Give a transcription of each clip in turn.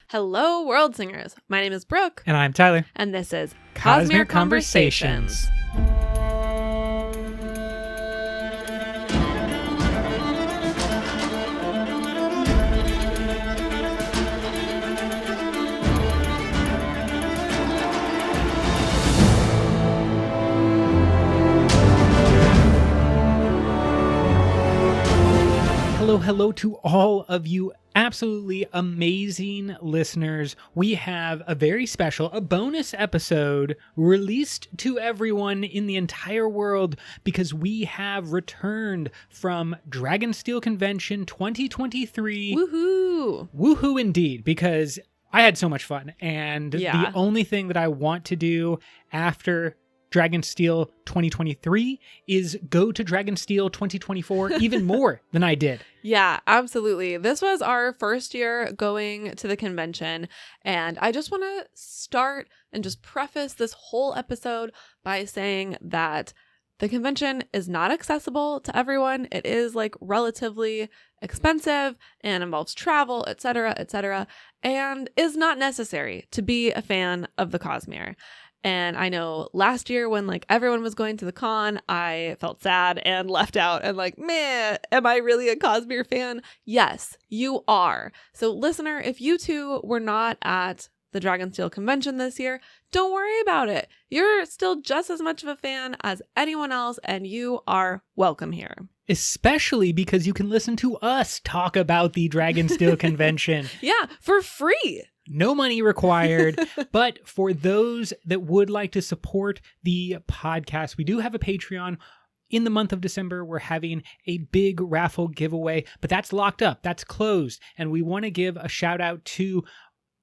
Hello, World Singers. My name is Brooke. And I'm Tyler. And this is Cosmere Cosmere Conversations. Hello to all of you absolutely amazing listeners. We have a very special, a bonus episode released to everyone in the entire world because we have returned from Dragonsteel Convention 2023. Woohoo! Woohoo indeed, because I had so much fun. And Yeah. the only thing that I want to do after Dragonsteel 2023 is go to Dragonsteel 2024 even more than I did. Yeah, absolutely. This was our first year going to the convention, and I just want to start and just preface this whole episode by saying that the convention is not accessible to everyone. It is relatively expensive and involves travel, etc., and is not necessary to be a fan of the Cosmere. And I know last year when everyone was going to the con, I felt sad and left out and man, am I really a Cosmere fan? Yes, you are. So listener, if you two were not at the Dragonsteel convention this year, don't worry about it. You're still just as much of a fan as anyone else, and you are welcome here. Especially because you can listen to us talk about the Dragonsteel convention. Yeah, for free. No money required. But for those that would like to support the podcast, we do have a Patreon. In the month of December, we're having a big raffle giveaway, but that's locked up. That's closed. And we want to give a shout out to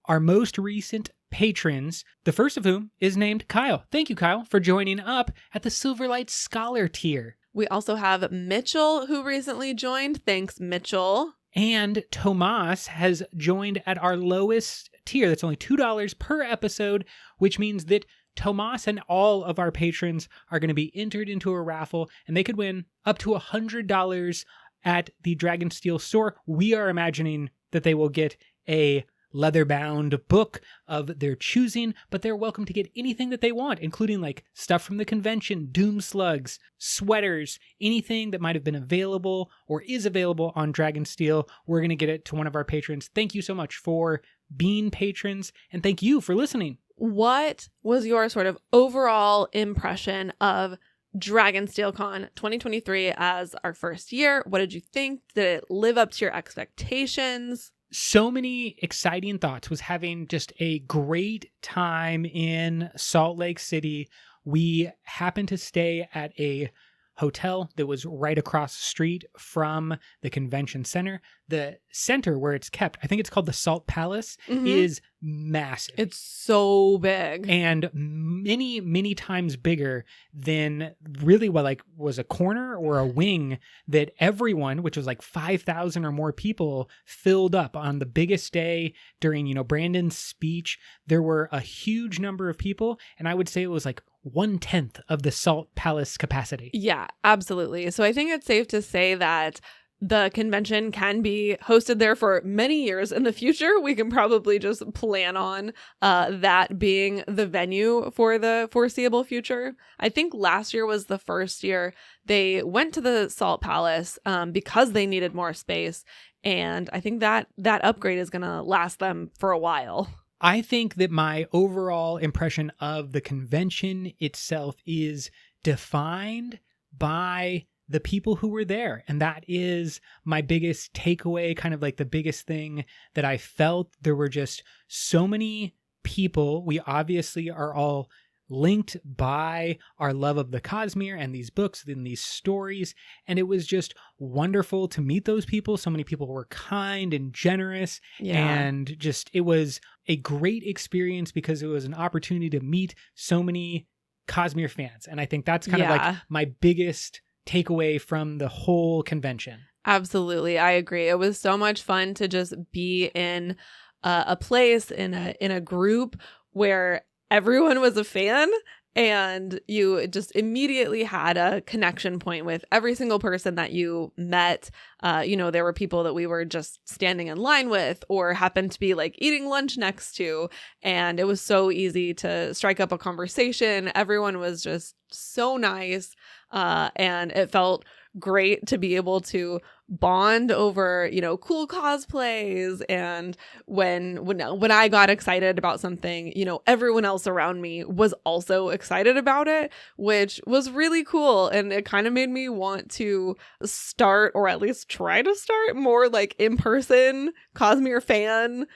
our most recent patrons, the first of whom is named Kyle. Thank you, Kyle, for joining up at the Silverlight Scholar tier. We also have Mitchell, who recently joined. Thanks, Mitchell. And Tomas has joined at our lowest tier. That's only $2 per episode, which means that Tomas and all of our patrons are going to be entered into a raffle, and they could win up to $100 at the Dragonsteel store. We are imagining that they will get a leather-bound book of their choosing, but they're welcome to get anything that they want, including stuff from the convention, doom slugs, sweaters, anything that might have been available or is available on Dragonsteel. We're going to get it to one of our patrons. Thank you so much for being patrons, and thank you for listening. What was your sort of overall impression of Dragonsteel Con 2023 as our first year? What did you think? Did it live up to your expectations? So many exciting thoughts. Was having just a great time in Salt Lake City. We happened to stay at a hotel that was right across the street from the convention center. The center where it's kept, I think it's called the Salt Palace, is massive. It's so big. And many, many times bigger than really what was a corner or a wing that everyone, which was 5,000 or more people, filled up on the biggest day during, Brandon's speech. There were a huge number of people, and I would say it was 1/10 of the Salt Palace capacity. Yeah, absolutely. So I think it's safe to say that the convention can be hosted there for many years in the future. We can probably just plan on that being the venue for the foreseeable future. I think last year was the first year they went to the Salt Palace because they needed more space. And I think that upgrade is going to last them for a while. I think that my overall impression of the convention itself is defined by the people who were there. And that is my biggest takeaway, kind of the biggest thing that I felt. There were just so many people. We obviously are all linked by our love of the Cosmere and these books and these stories. And it was just wonderful to meet those people. So many people were kind and generous. Yeah. And just, it was a great experience because it was an opportunity to meet so many Cosmere fans. And I think that's kind of my biggest takeaway from the whole convention. Absolutely. I agree. It was so much fun to just be in a place, in a group where everyone was a fan and you just immediately had a connection point with every single person that you met. There were people that we were just standing in line with or happened to be like eating lunch next to, and it was so easy to strike up a conversation. Everyone was just so nice, and it felt great to be able to bond over, cool cosplays. And when I got excited about something, everyone else around me was also excited about it, which was really cool. And it kind of made me want to start, or at least try to start, more like in-person Cosmere fan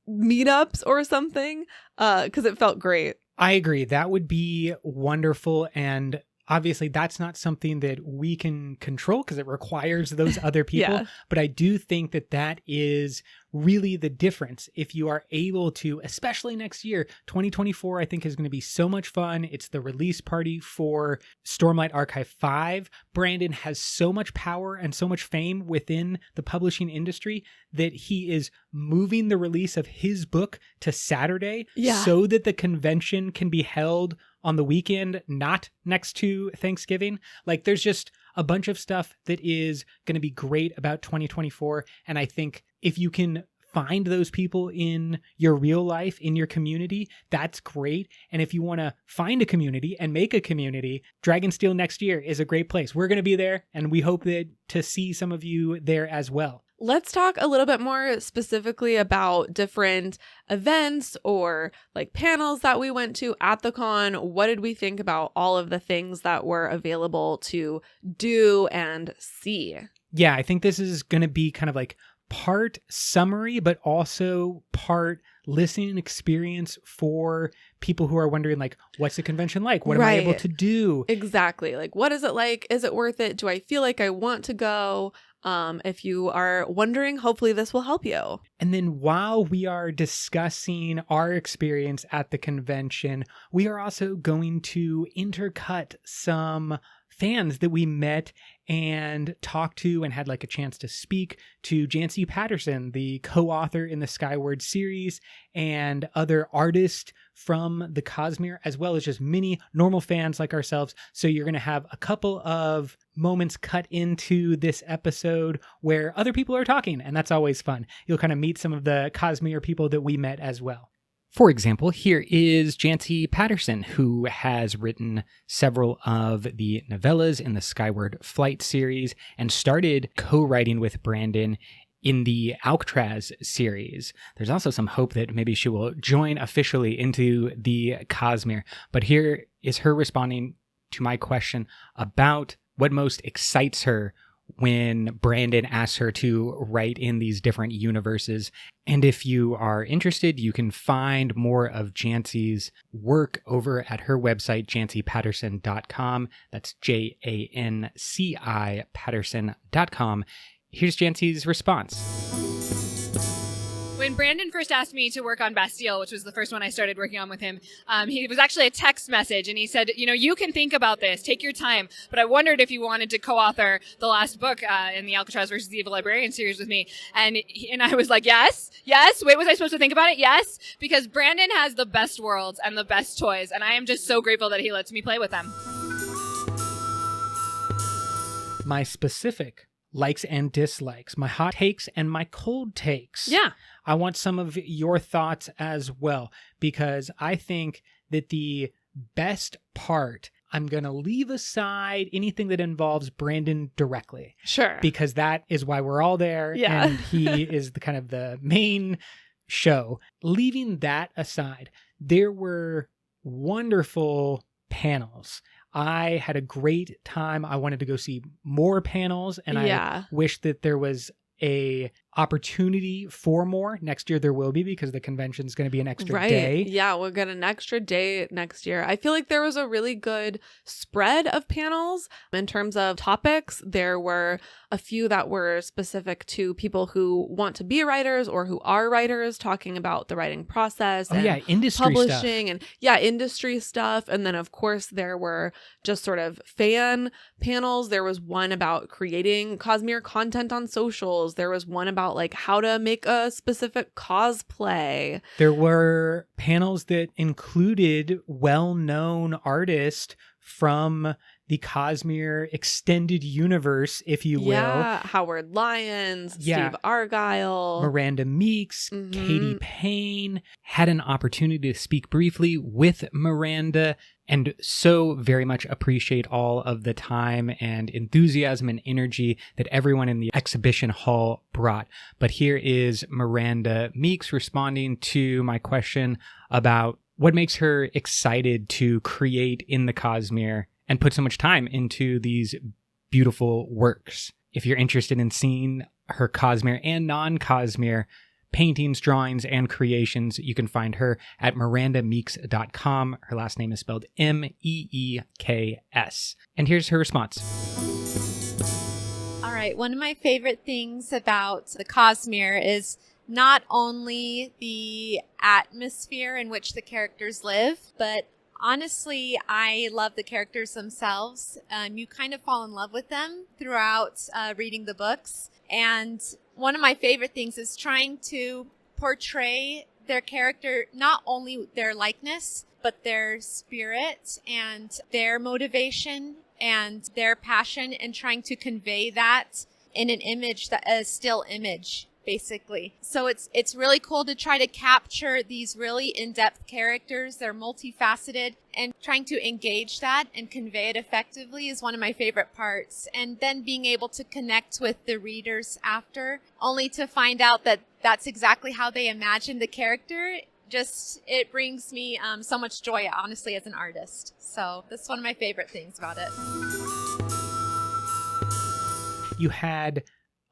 meetups or something, because it felt great. I agree. That would be wonderful. And obviously, that's not something that we can control because it requires those other people. Yeah. But I do think that is really the difference. If you are able to, especially next year, 2024, I think is going to be so much fun. It's the release party for Stormlight Archive 5. Brandon has so much power and so much fame within the publishing industry that he is moving the release of his book to Saturday so that the convention can be held on the weekend, not next to Thanksgiving. Like, there's just a bunch of stuff that is going to be great about 2024. And I think if you can find those people in your real life, in your community, that's great. And if you want to find a community and make a community, Dragonsteel next year is a great place. We're going to be there, and we hope to see some of you there as well. Let's talk a little bit more specifically about different events or like panels that we went to at the con. What did we think about all of the things that were available to do and see? Yeah, I think this is going to be kind of like part summary, but also part listening experience for people who are wondering, like, what's the convention like? What am I able to do? Exactly. Like, what is it like? Is it worth it? Do I feel like I want to go? If you are wondering, hopefully this will help you. And then while we are discussing our experience at the convention, we are also going to intercut some fans that we met and talked to and had like a chance to speak to. Jancy Patterson, the co-author in the Skyward series, and other artists from the Cosmere, as well as just many normal fans like ourselves. So you're going to have a couple of moments cut into this episode where other people are talking, and that's always fun. You'll kind of meet some of the Cosmere people that we met as well. For example, here is Jancy Patterson, who has written several of the novellas in the Skyward Flight series and started co-writing with Brandon in the Alcatraz series. There's also some hope that maybe she will join officially into the Cosmere. But here is her responding to my question about what most excites her when Brandon asks her to write in these different universes. And if you are interested, you can find more of Jancy's work over at her website, jancypatterson.com. That's JANCI Patterson.com. Here's Jancy's response. When Brandon first asked me to work on Bastille, which was the first one I started working on with him, he was actually a text message, and he said, you can think about this, take your time, but I wondered if you wanted to co-author the last book in the Alcatraz versus the Evil Librarian series with me. And I was like, yes. Wait, was I supposed to think about it? Yes, because Brandon has the best worlds and the best toys, and I am just so grateful that he lets me play with them. My specific likes and dislikes, my hot takes and my cold takes. Yeah. I want some of your thoughts as well, because I think that the best part, I'm going to leave aside anything that involves Brandon directly. Sure. Because that is why we're all there. Yeah. And he is the kind of the main show. Leaving that aside, there were wonderful panels. I had a great time. I wanted to go see more panels, and I wish that there was a opportunity for more. Next year there will be, because the convention is going to be an extra day. Yeah, we'll get an extra day next year. I feel like there was a really good spread of panels in terms of topics. There were a few that were specific to people who want to be writers or who are writers, talking about the writing process and industry publishing stuff. And industry stuff. And then of course there were just sort of fan panels. There was one about creating Cosmere content on socials. There was one about about like how to make a specific cosplay. There were panels that included well-known artists from the Cosmere extended universe, if you will. Yeah, Howard Lyons, Steve Argyle, Miranda Meeks, Katie Payne. Had an opportunity to speak briefly with Miranda, and so very much appreciate all of the time and enthusiasm and energy that everyone in the exhibition hall brought. But here is Miranda Meeks responding to my question about what makes her excited to create in the Cosmere and put so much time into these beautiful works. If you're interested in seeing her Cosmere and non-Cosmere paintings, drawings, and creations, you can find her at mirandameeks.com. Her last name is spelled Meeks. And here's her response. All right. One of my favorite things about the Cosmere is not only the atmosphere in which the characters live, but honestly, I love the characters themselves. You kind of fall in love with them throughout reading the books. And one of my favorite things is trying to portray their character, not only their likeness, but their spirit and their motivation and their passion, and trying to convey that in an image, that a still image, basically. So it's really cool to try to capture these really in-depth characters. They're multifaceted, and trying to engage that and convey it effectively is one of my favorite parts. And then being able to connect with the readers after, only to find out that that's exactly how they imagined the character. It brings me so much joy, honestly, as an artist. So that's one of my favorite things about it. You had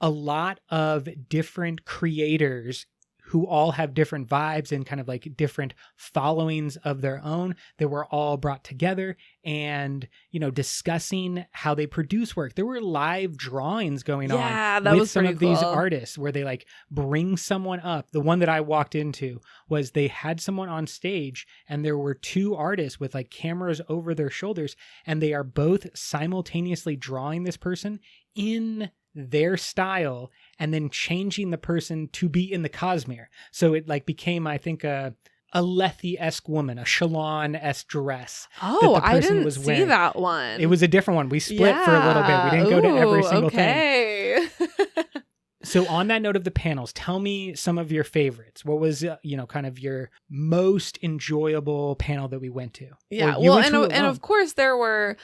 a lot of different creators who all have different vibes and kind of like different followings of their own that were all brought together and, discussing how they produce work. There were live drawings going on that with was some of these cool. artists where they like bring someone up. The one that I walked into was they had someone on stage and there were two artists with like cameras over their shoulders, and they are both simultaneously drawing this person in their style and then changing the person to be in the Cosmere. So it like became, I think, a Lethe-esque woman, a Shalon-esque dress. Oh, I didn't see that one. It was a different one. We split for a little bit. We didn't go to every single thing. So on that note of the panels, tell me some of your favorites. What was, kind of your most enjoyable panel that we went to? Yeah, and of course there were,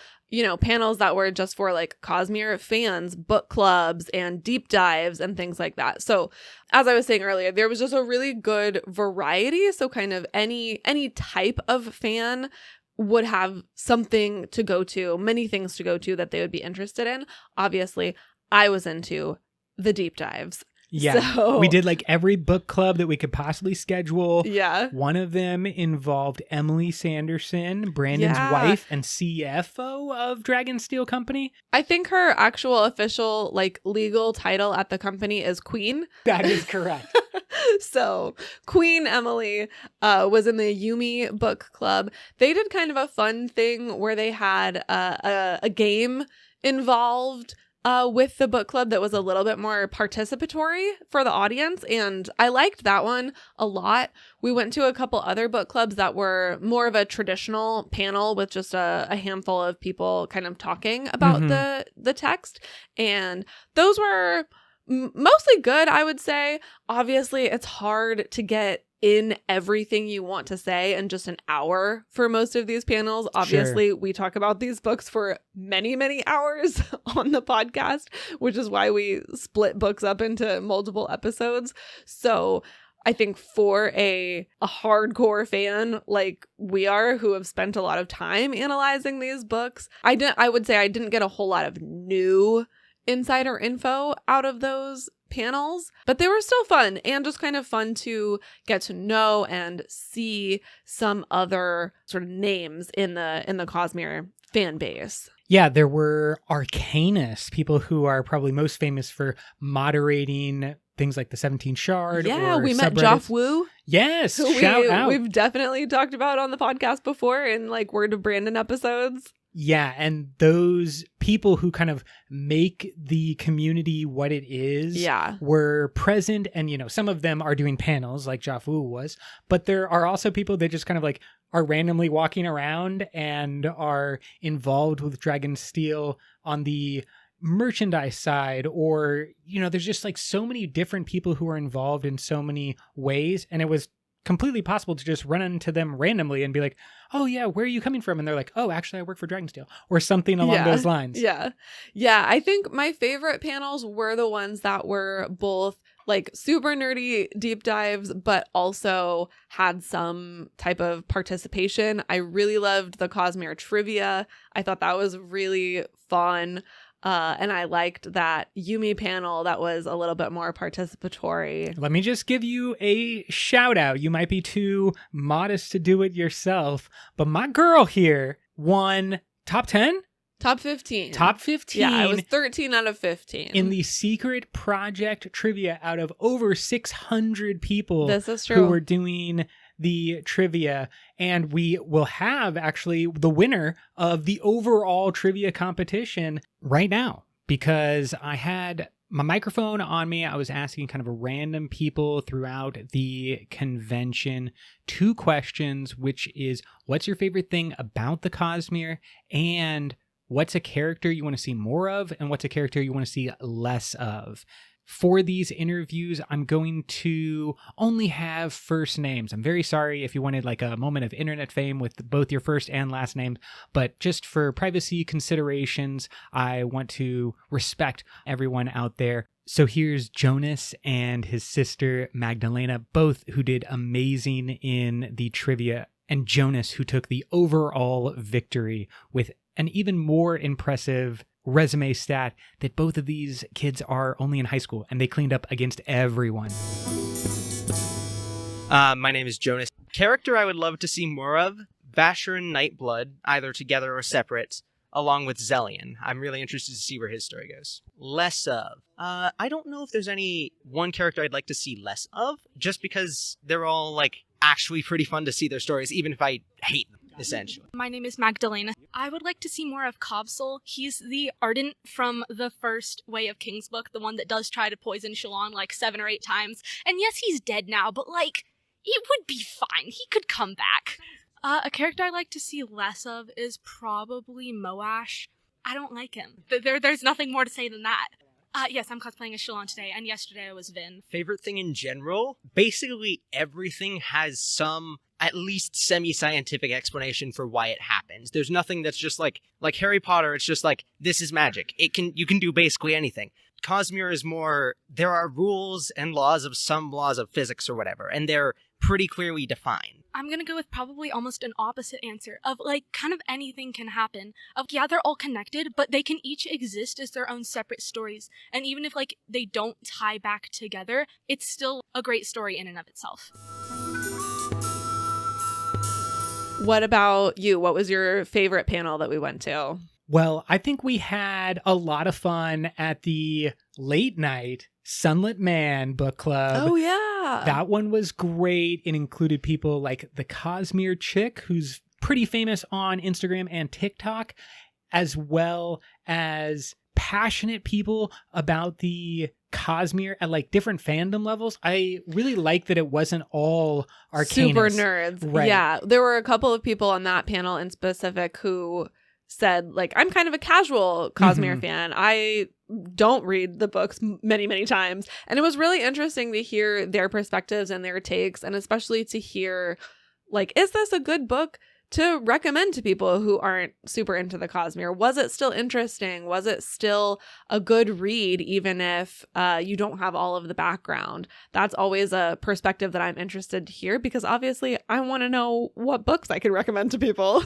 panels that were just for like Cosmere fans, book clubs and deep dives and things like that. So as I was saying earlier, there was just a really good variety. So kind of any type of fan would have something to go to, many things to go to that they would be interested in. Obviously, I was into the deep dives. Yeah, so, we did like every book club that we could possibly schedule. Yeah. One of them involved Emily Sanderson, Brandon's wife and CFO of Dragonsteel Company. I think her actual official like legal title at the company is Queen. That is correct. So Queen Emily was in the Yumi book club. They did kind of a fun thing where they had a game involved with the book club that was a little bit more participatory for the audience. And I liked that one a lot. We went to a couple other book clubs that were more of a traditional panel with just a handful of people kind of talking about the text. And those were mostly good, I would say. Obviously, it's hard to get in everything you want to say in just an hour for most of these panels. Obviously, we talk about these books for many, many hours on the podcast, which is why we split books up into multiple episodes. So I think for a hardcore fan like we are, who have spent a lot of time analyzing these books, I would say I didn't get a whole lot of new insider info out of those panels, but they were still fun and just kind of fun to get to know and see some other sort of names in the Cosmere fan base. Yeah, there were arcanists, people who are probably most famous for moderating things like the 17 Shard. Yeah, we met subreddits. Joff Wu. Yes, shout out. We've definitely talked about on the podcast before in like Word of Brandon episodes. Yeah, and those people who kind of make the community what it is were present, and some of them are doing panels like Jafu was, but there are also people that just kind of like are randomly walking around and are involved with Dragonsteel on the merchandise side, or there's just like so many different people who are involved in so many ways, and it was completely possible to just run into them randomly and be like, oh yeah, where are you coming from? And they're like, oh, actually I work for Dragonsteel, or something along those lines. Yeah. I think my favorite panels were the ones that were both like super nerdy deep dives, but also had some type of participation. I really loved the Cosmere trivia. I thought that was really fun. And I liked that Yumi panel that was a little bit more participatory. Let me just give you a shout out. You might be too modest to do it yourself, but my girl here won top 10? Top 15. Top 15. Yeah, I was 13 out of 15. In the secret project trivia out of over 600 people this is true. Who were doing the trivia, and we will have actually the winner of the overall trivia competition right now, because I had my microphone on me. I was asking kind of random people throughout the convention 2 questions, which is, what's your favorite thing about the Cosmere, and what's a character you want to see more of, and what's a character you want to see less of. For these interviews, I'm going to only have first names. I'm very sorry if you wanted like a moment of internet fame with both your first and last name, but just for privacy considerations, I want to respect everyone out there. So here's Jonas and his sister Magdalena, both who did amazing in the trivia, and Jonas, who took the overall victory with an even more impressive resume stat that both of these kids are only in high school and they cleaned up against everyone. My name is Jonas. Character I would love to see more of, Vasher and Nightblood, either together or separate, along with Zellion. I'm really interested to see where his story goes. Less of. I don't know if there's any one character I'd like to see less of, just because they're all like actually pretty fun to see their stories, even if I hate them. Essentially. My name is Magdalena. I would like to see more of Cobsol. He's the Ardent from the first Way of Kings book, the one that does try to poison Shalon like 7 or 8 times. And yes, he's dead now, but like, it would be fine. He could come back. A character I'd like to see less of is probably Moash. I don't like him. There's nothing more to say than that. Yes, I'm cosplaying as Shalon today, and yesterday I was Vin. Favorite thing in general? Basically everything has some at least semi-scientific explanation for why it happens. There's nothing that's just like Harry Potter, it's just like, this is magic. You can do basically anything. Cosmere is more, there are rules and laws of some laws of physics or whatever, and they're pretty clearly defined. I'm gonna go with probably almost an opposite answer of like kind of anything can happen. Of yeah, they're all connected, but they can each exist as their own separate stories. And even if like they don't tie back together, it's still a great story in and of itself. What about you? What was your favorite panel that we went to? Well, I think we had a lot of fun at the late night Sunlit Man book club. Oh, yeah. That one was great. It included people like the Cosmere chick, who's pretty famous on Instagram and TikTok, as well as passionate people about the Cosmere at like different fandom levels. I really like that it wasn't all arcanists. Super nerds. Right. Yeah. There were a couple of people on that panel in specific who said, like, I'm kind of a casual Cosmere fan. I don't read the books many, many times. And it was really interesting to hear their perspectives and their takes, and especially to hear, like, is this a good book to recommend to people who aren't super into the Cosmere? Was it still interesting? Was it still a good read, even if you don't have all of the background? That's always a perspective that I'm interested to hear, because obviously I want to know what books I can recommend to people.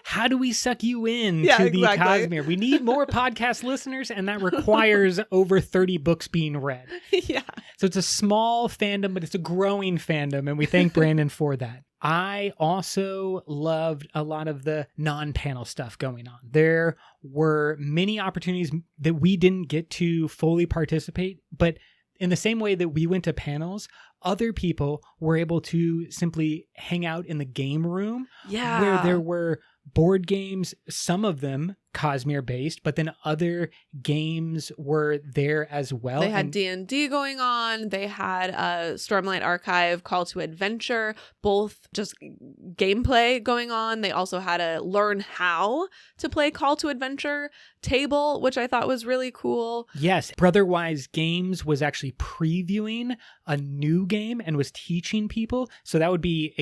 How do we suck you in to the Cosmere? We need more podcast listeners, and that requires over 30 books being read. Yeah. So it's a small fandom, but it's a growing fandom, and we thank Brandon for that. I also loved a lot of the non-panel stuff going on. There were many opportunities that we didn't get to fully participate, but in the same way that we went to panels, other people were able to simply hang out in the game room Yeah. where there were board games, some of them Cosmere based, but then other games were there as well. They had And D&D going on. They had a Stormlight Archive Call to Adventure, both just gameplay going on. They also had a learn how to play Call to Adventure table, which I thought was really cool. yes, Brotherwise Games was actually previewing a new game and was teaching people. So that would be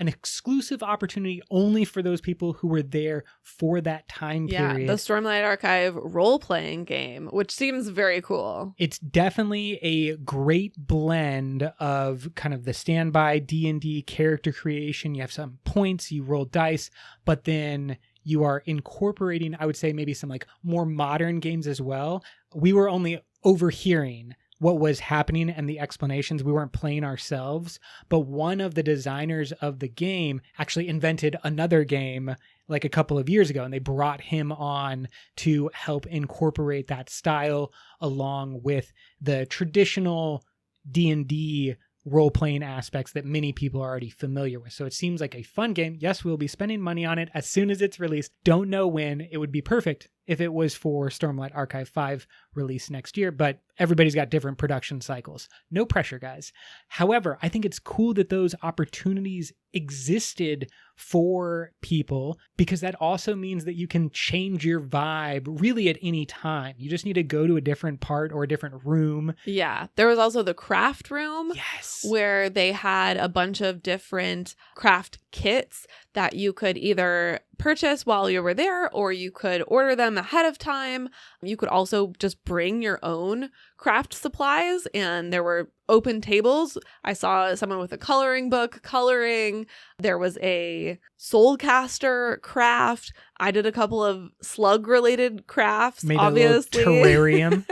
an exclusive opportunity only for those people who were there for that time period. The Stormlight Archive role-playing game, which seems very cool. It's definitely a great blend of kind of the standby D&D character creation. You have some points, you roll dice, but then you are incorporating, I would say, maybe some like more modern games as well. We were only overhearing what was happening and the explanations. We weren't playing ourselves, but one of the designers of the game actually invented another game like a couple of years ago, and they brought him on to help incorporate that style along with the traditional D&D role-playing aspects that many people are already familiar with. So it seems like a fun game. Yes, we'll be spending money on it as soon as it's released. Don't know when. It would be perfect if it was for Stormlight Archive 5 release next year, but everybody's got different production cycles. No pressure, guys. However, I think it's cool that those opportunities existed for people, because that also means that you can change your vibe really at any time. You just need to go to a different part or a different room. Yeah. There was also the craft room. Yes. Where they had a bunch of different craft kits that you could either purchase while you were there, or you could order them ahead of time. You could also just bring your own craft supplies, and there were open tables. I saw someone with a coloring book coloring. There was a soulcaster craft. I did a couple of slug related crafts, Made obviously. a little terrarium.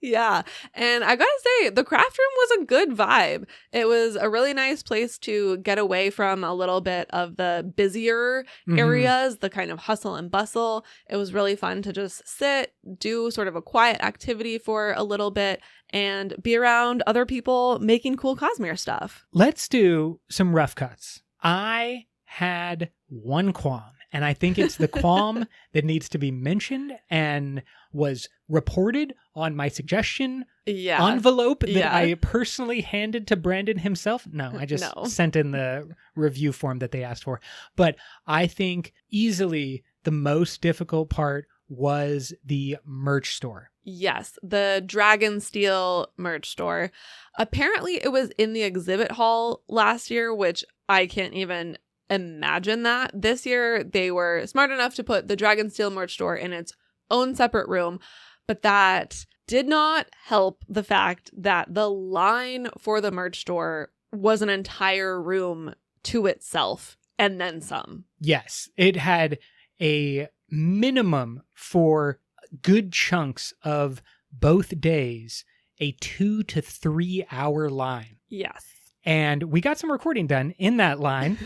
Yeah. And I gotta say, the craft room was a good vibe. It was a really nice place to get away from a little bit of the busier areas, the kind of hustle and bustle. It was really fun to just sit, do sort of a quiet activity for a little bit, and be around other people making cool Cosmere stuff. Let's do some rough cuts. I had one qualm, and I think it's the qualm that needs to be mentioned and was reported on my suggestion envelope that I personally handed to Brandon himself. No, I just sent in the review form that they asked for. But I think easily the most difficult part was the merch store. Yes, the Dragonsteel merch store. Apparently it was in the exhibit hall last year, which I can't even imagine that. This year they were smart enough to put the Dragonsteel merch store in its own separate room, but that did not help the fact that the line for the merch store was an entire room to itself and then some. Yes, it had a minimum for good chunks of both days, a 2 to 3 hour line. Yes. And we got some recording done in that line.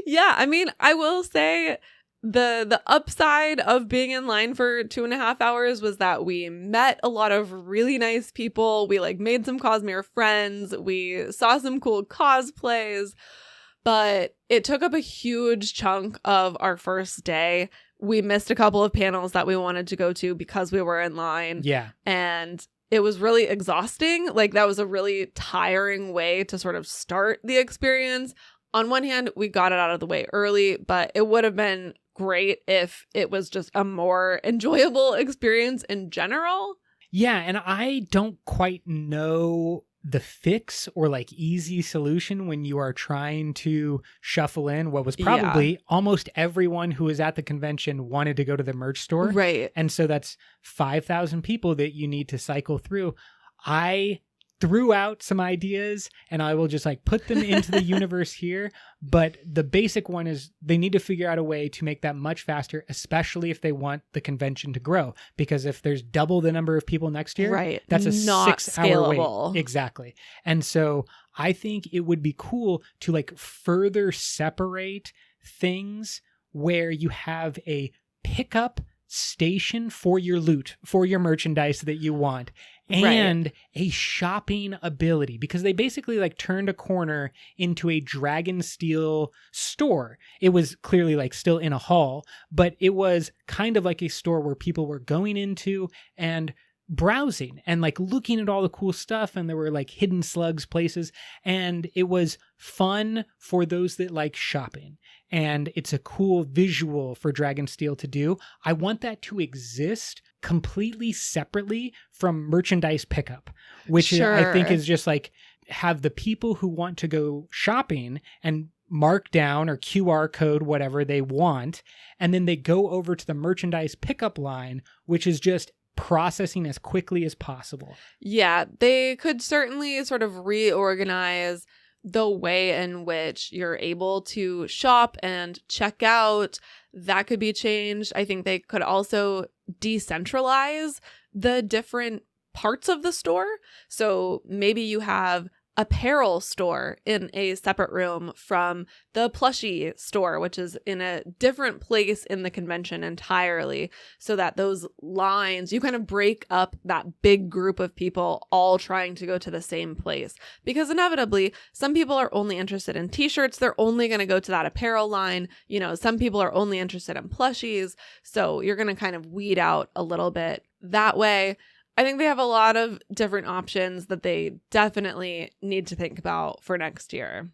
Yeah, I mean, I will say the upside of being in line for 2.5 hours was that we met a lot of really nice people. We made some Cosmere friends. We saw some cool cosplays, but it took up a huge chunk of our first day. We missed a couple of panels that we wanted to go to because we were in line. Yeah. And it was really exhausting. That was a really tiring way to sort of start the experience. On one hand, we got it out of the way early, but it would have been great if it was just a more enjoyable experience in general. Yeah, and I don't quite know the fix or easy solution when you are trying to shuffle in what was probably almost everyone who was at the convention wanted to go to the merch store. Right. And so that's 5,000 people that you need to cycle through. I threw out some ideas and I will just put them into the universe here. But the basic one is they need to figure out a way to make that much faster, especially if they want the convention to grow. Because if there's double the number of people next year, right, that's a not 6 hour scalable. wait. Exactly. And so I think it would be cool to further separate things where you have a pickup station for your loot, for your merchandise that you want. and a shopping ability, because they basically like turned a corner into a Dragonsteel store. It was clearly like still in a hall, but it was kind of like a store where people were going into and browsing and like looking at all the cool stuff, and there were like hidden slugs places, and it was fun for those that like shopping, and it's a cool visual for Dragonsteel to do. I want that to exist completely separately from merchandise pickup, which I think is just like have the people who want to go shopping and mark down or QR code whatever they want, and then they go over to the merchandise pickup line, which is just processing as quickly as possible. Yeah, they could certainly sort of reorganize the way in which you're able to shop and check out. That could be changed. I think they could also decentralize the different parts of the store. So maybe you have apparel store in a separate room from the plushie store, which is in a different place in the convention entirely, so that those lines, you kind of break up that big group of people all trying to go to the same place. Because inevitably, some people are only interested in t-shirts. They're only going to go to that apparel line. You know, some people are only interested in plushies. So you're going to kind of weed out a little bit that way. I think they have a lot of different options that they definitely need to think about for next year.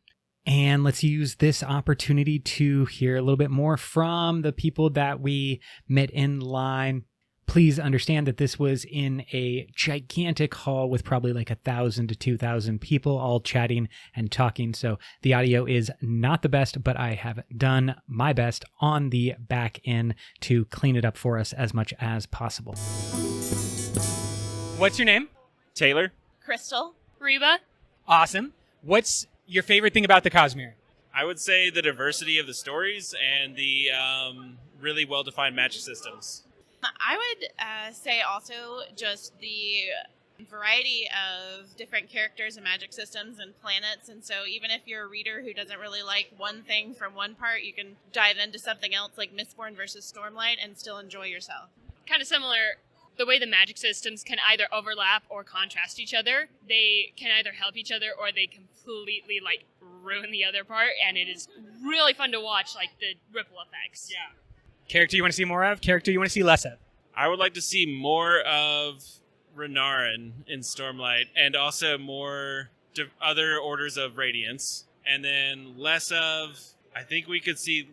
And let's use this opportunity to hear a little bit more from the people that we met in line. Please understand that this was in a gigantic hall with probably like 1,000 to 2,000 people all chatting and talking. So the audio is not the best, but I have done my best on the back end to clean it up for us as much as possible. What's your name? Taylor. Crystal. Reba? Awesome. What's your favorite thing about the Cosmere? I would say the diversity of the stories and the really well-defined magic systems. I would say also just the variety of different characters and magic systems and planets. And so even if you're a reader who doesn't really like one thing from one part, you can dive into something else like Mistborn versus Stormlight and still enjoy yourself. Kind of similar. The way the magic systems can either overlap or contrast each other. They can either help each other or they completely like ruin the other part, and it is really fun to watch, like the ripple effects. Yeah. Character you want to see more of? Character you want to see less of? I would like to see more of Renarin in Stormlight, and also more other orders of Radiance, and then less of. I think we could see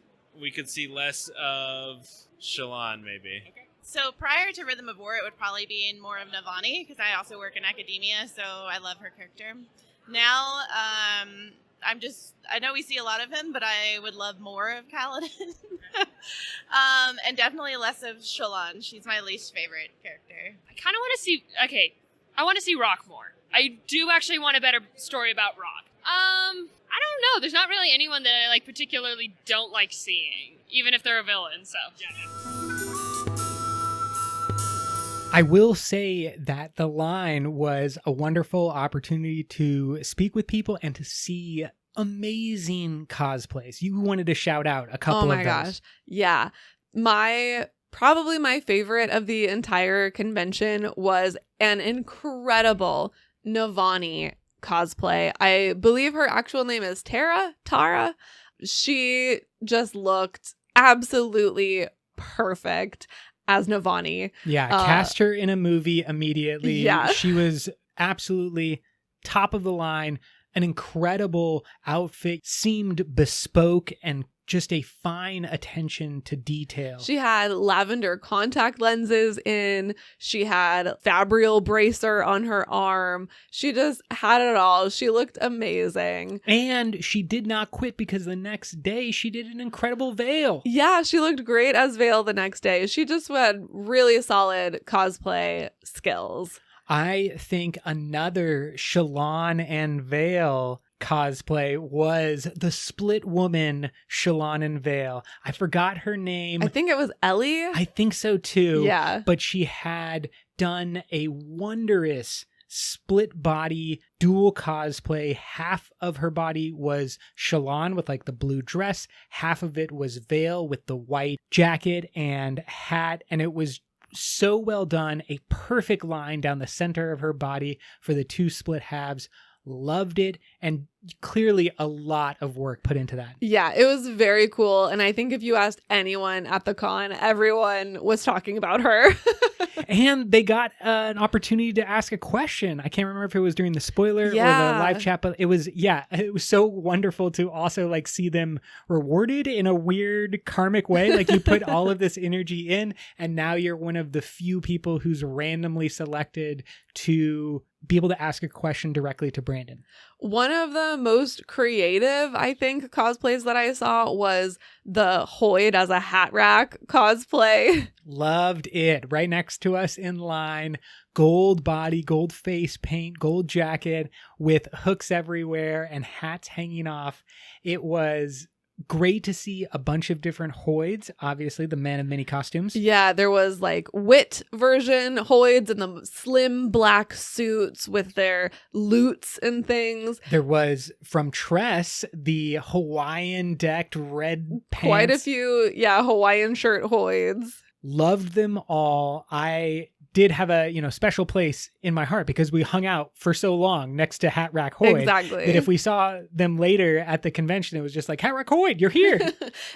less of Shallan, maybe. Okay. So prior to Rhythm of War, it would probably be in more of Navani, because I also work in academia, so I love her character. Now, I know we see a lot of him, but I would love more of Kaladin. And definitely less of Shallan. She's my least favorite character. I kind of want to see, I want to see Rock more. I do actually want a better story about Rock. I don't know. There's not really anyone that I like particularly don't like seeing, even if they're a villain, so. I will say that the line was a wonderful opportunity to speak with people and to see amazing cosplays. You wanted to shout out a couple of those. Oh my gosh. Yeah. Probably my favorite of the entire convention was an incredible Navani cosplay. I believe her actual name is Tara. She just looked absolutely perfect as Navani. Yeah, cast her in a movie immediately. Yeah. She was absolutely top of the line. An incredible outfit, seemed bespoke and just a fine attention to detail. She had lavender contact lenses in. She had Fabrial bracer on her arm. She just had it all. She looked amazing. And she did not quit, because the next day she did an incredible Veil. Yeah, she looked great as Veil the next day. She just had really solid cosplay skills. I think another Shallan and Veil cosplay was the split woman Shallan and Veil. I forgot her name. I think it was Ellie. I think so too. Yeah. But she had done a wondrous split body dual cosplay. Half of her body was Shallan with like the blue dress. Half of it was Veil with the white jacket and hat. And it was so well done. A perfect line down the center of her body for the 2 split halves. Loved it, and clearly a lot of work put into that. Yeah, it was very cool. And I think if you asked anyone at the con, everyone was talking about her. And they got an opportunity to ask a question. I can't remember if it was during the spoiler or the live chat, but it was so wonderful to also like see them rewarded in a weird karmic way. Like you put all of this energy in, and now you're one of the few people who's randomly selected to be able to ask a question directly to Brandon. One of the most creative, I think, cosplays that I saw was the Hoyd as a hat rack cosplay. Loved it. Right next to us in line. Gold body, gold face paint, gold jacket with hooks everywhere and hats hanging off. It was great to see a bunch of different Hoyds, obviously the man of many costumes. Yeah, there was like wit version Hoyds and the slim black suits with their loots and things. There was from Tress the Hawaiian decked red pants. Quite a few, Hawaiian shirt Hoyds. Loved them all. I did have a special place in my heart because we hung out for so long next to Hat Rack Hoyd. Exactly. That if we saw them later at the convention, it was just like, Hat Rack Hoyd, you're here.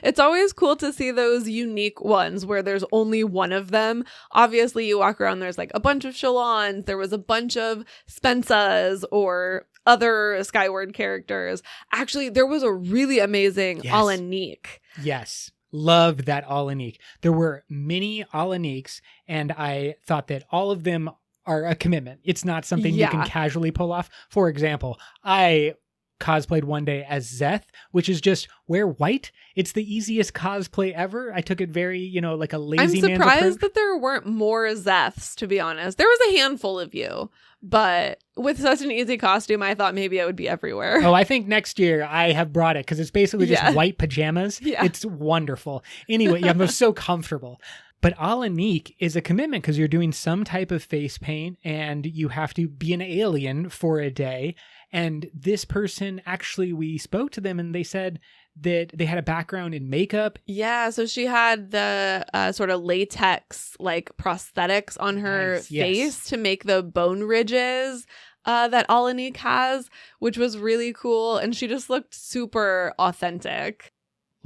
It's always cool to see those unique ones where there's only one of them. Obviously, you walk around, there's like a bunch of Shalons, there was a bunch of Spensas or other Skyward characters. Actually, there was a really amazing Alanique. Yes. Loved that Alanique. There were many Alaniques, and I thought that all of them are a commitment. It's not something you can casually pull off. For example, I cosplayed one day as Zeth, which is just wear white. It's the easiest cosplay ever. I took it very, like a lazy man's I'm surprised approach. that there weren't more Zeths, to be honest. There was a handful of you, but with such an easy costume, I thought maybe I would be everywhere. Oh, I think next year I have brought it because it's basically just white pajamas. Yeah. It's wonderful. Anyway, I'm so comfortable. But Alanique is a commitment because you're doing some type of face paint and you have to be an alien for a day. And this person, actually, we spoke to them and they said that they had a background in makeup. Yeah, so she had the sort of latex like prosthetics on her face to make the bone ridges that Alanique has, which was really cool. And she just looked super authentic.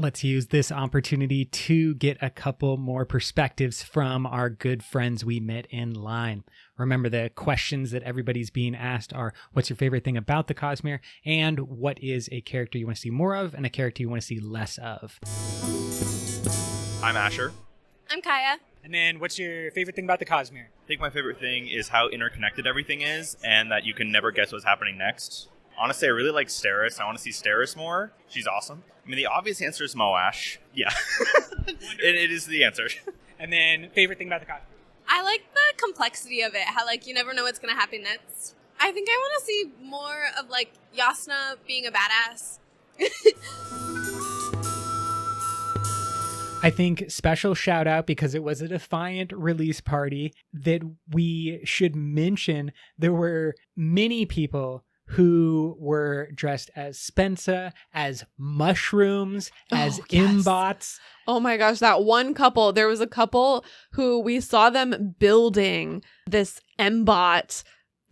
Let's use this opportunity to get a couple more perspectives from our good friends we met in line. Remember, the questions that everybody's being asked are, what's your favorite thing about the Cosmere? And what is a character you want to see more of and a character you want to see less of? I'm Asher. I'm Kaya. And then what's your favorite thing about the Cosmere? I think my favorite thing is how interconnected everything is and that you can never guess what's happening next. Honestly, I really like Steris. I want to see Steris more. She's awesome. I mean, the obvious answer is Moash. Yeah. it is the answer. And then favorite thing about the Cosmere? I like the complexity of it, how like you never know what's going to happen next. I think I want to see more of like Yasna being a badass. I think special shout out, because it was a Defiant release party, that we should mention there were many people who were dressed as Spensa, as mushrooms, as imbots. Oh my gosh, that one couple, there was a couple who we saw them building this mbot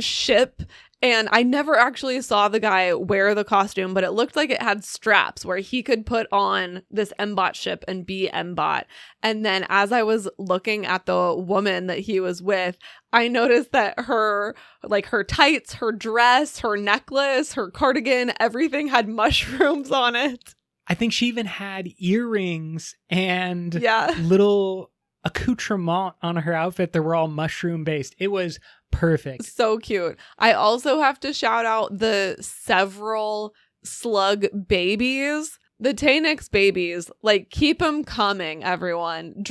ship, and I never actually saw the guy wear the costume, but it looked like it had straps where he could put on this mbot ship and be mbot. And then as I was looking at the woman that he was with, I noticed that her tights, her dress, her necklace, her cardigan, everything had mushrooms on it. I think she even had earrings and Yeah. little accoutrement on her outfit that were all mushroom based. It was perfect. So cute. I also have to shout out the several slug babies. The Tanix babies, like, keep them coming, everyone.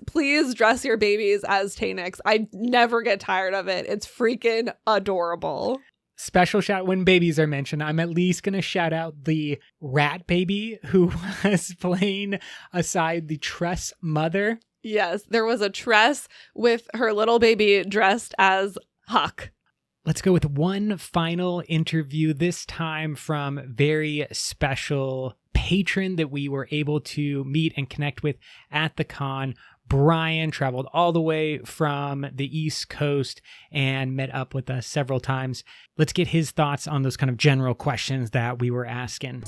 Please dress your babies as Tanix. I never get tired of it. It's freaking adorable. Special shout when babies are mentioned. I'm at least going to shout out the rat baby who was playing aside the Tress mother. Yes, there was a Tress with her little baby dressed as Huck. Let's go with one final interview, this time from very special patron that we were able to meet and connect with at the con, Brian traveled all the way from the East Coast and met up with us several times. Let's get his thoughts on those kind of general questions that we were asking.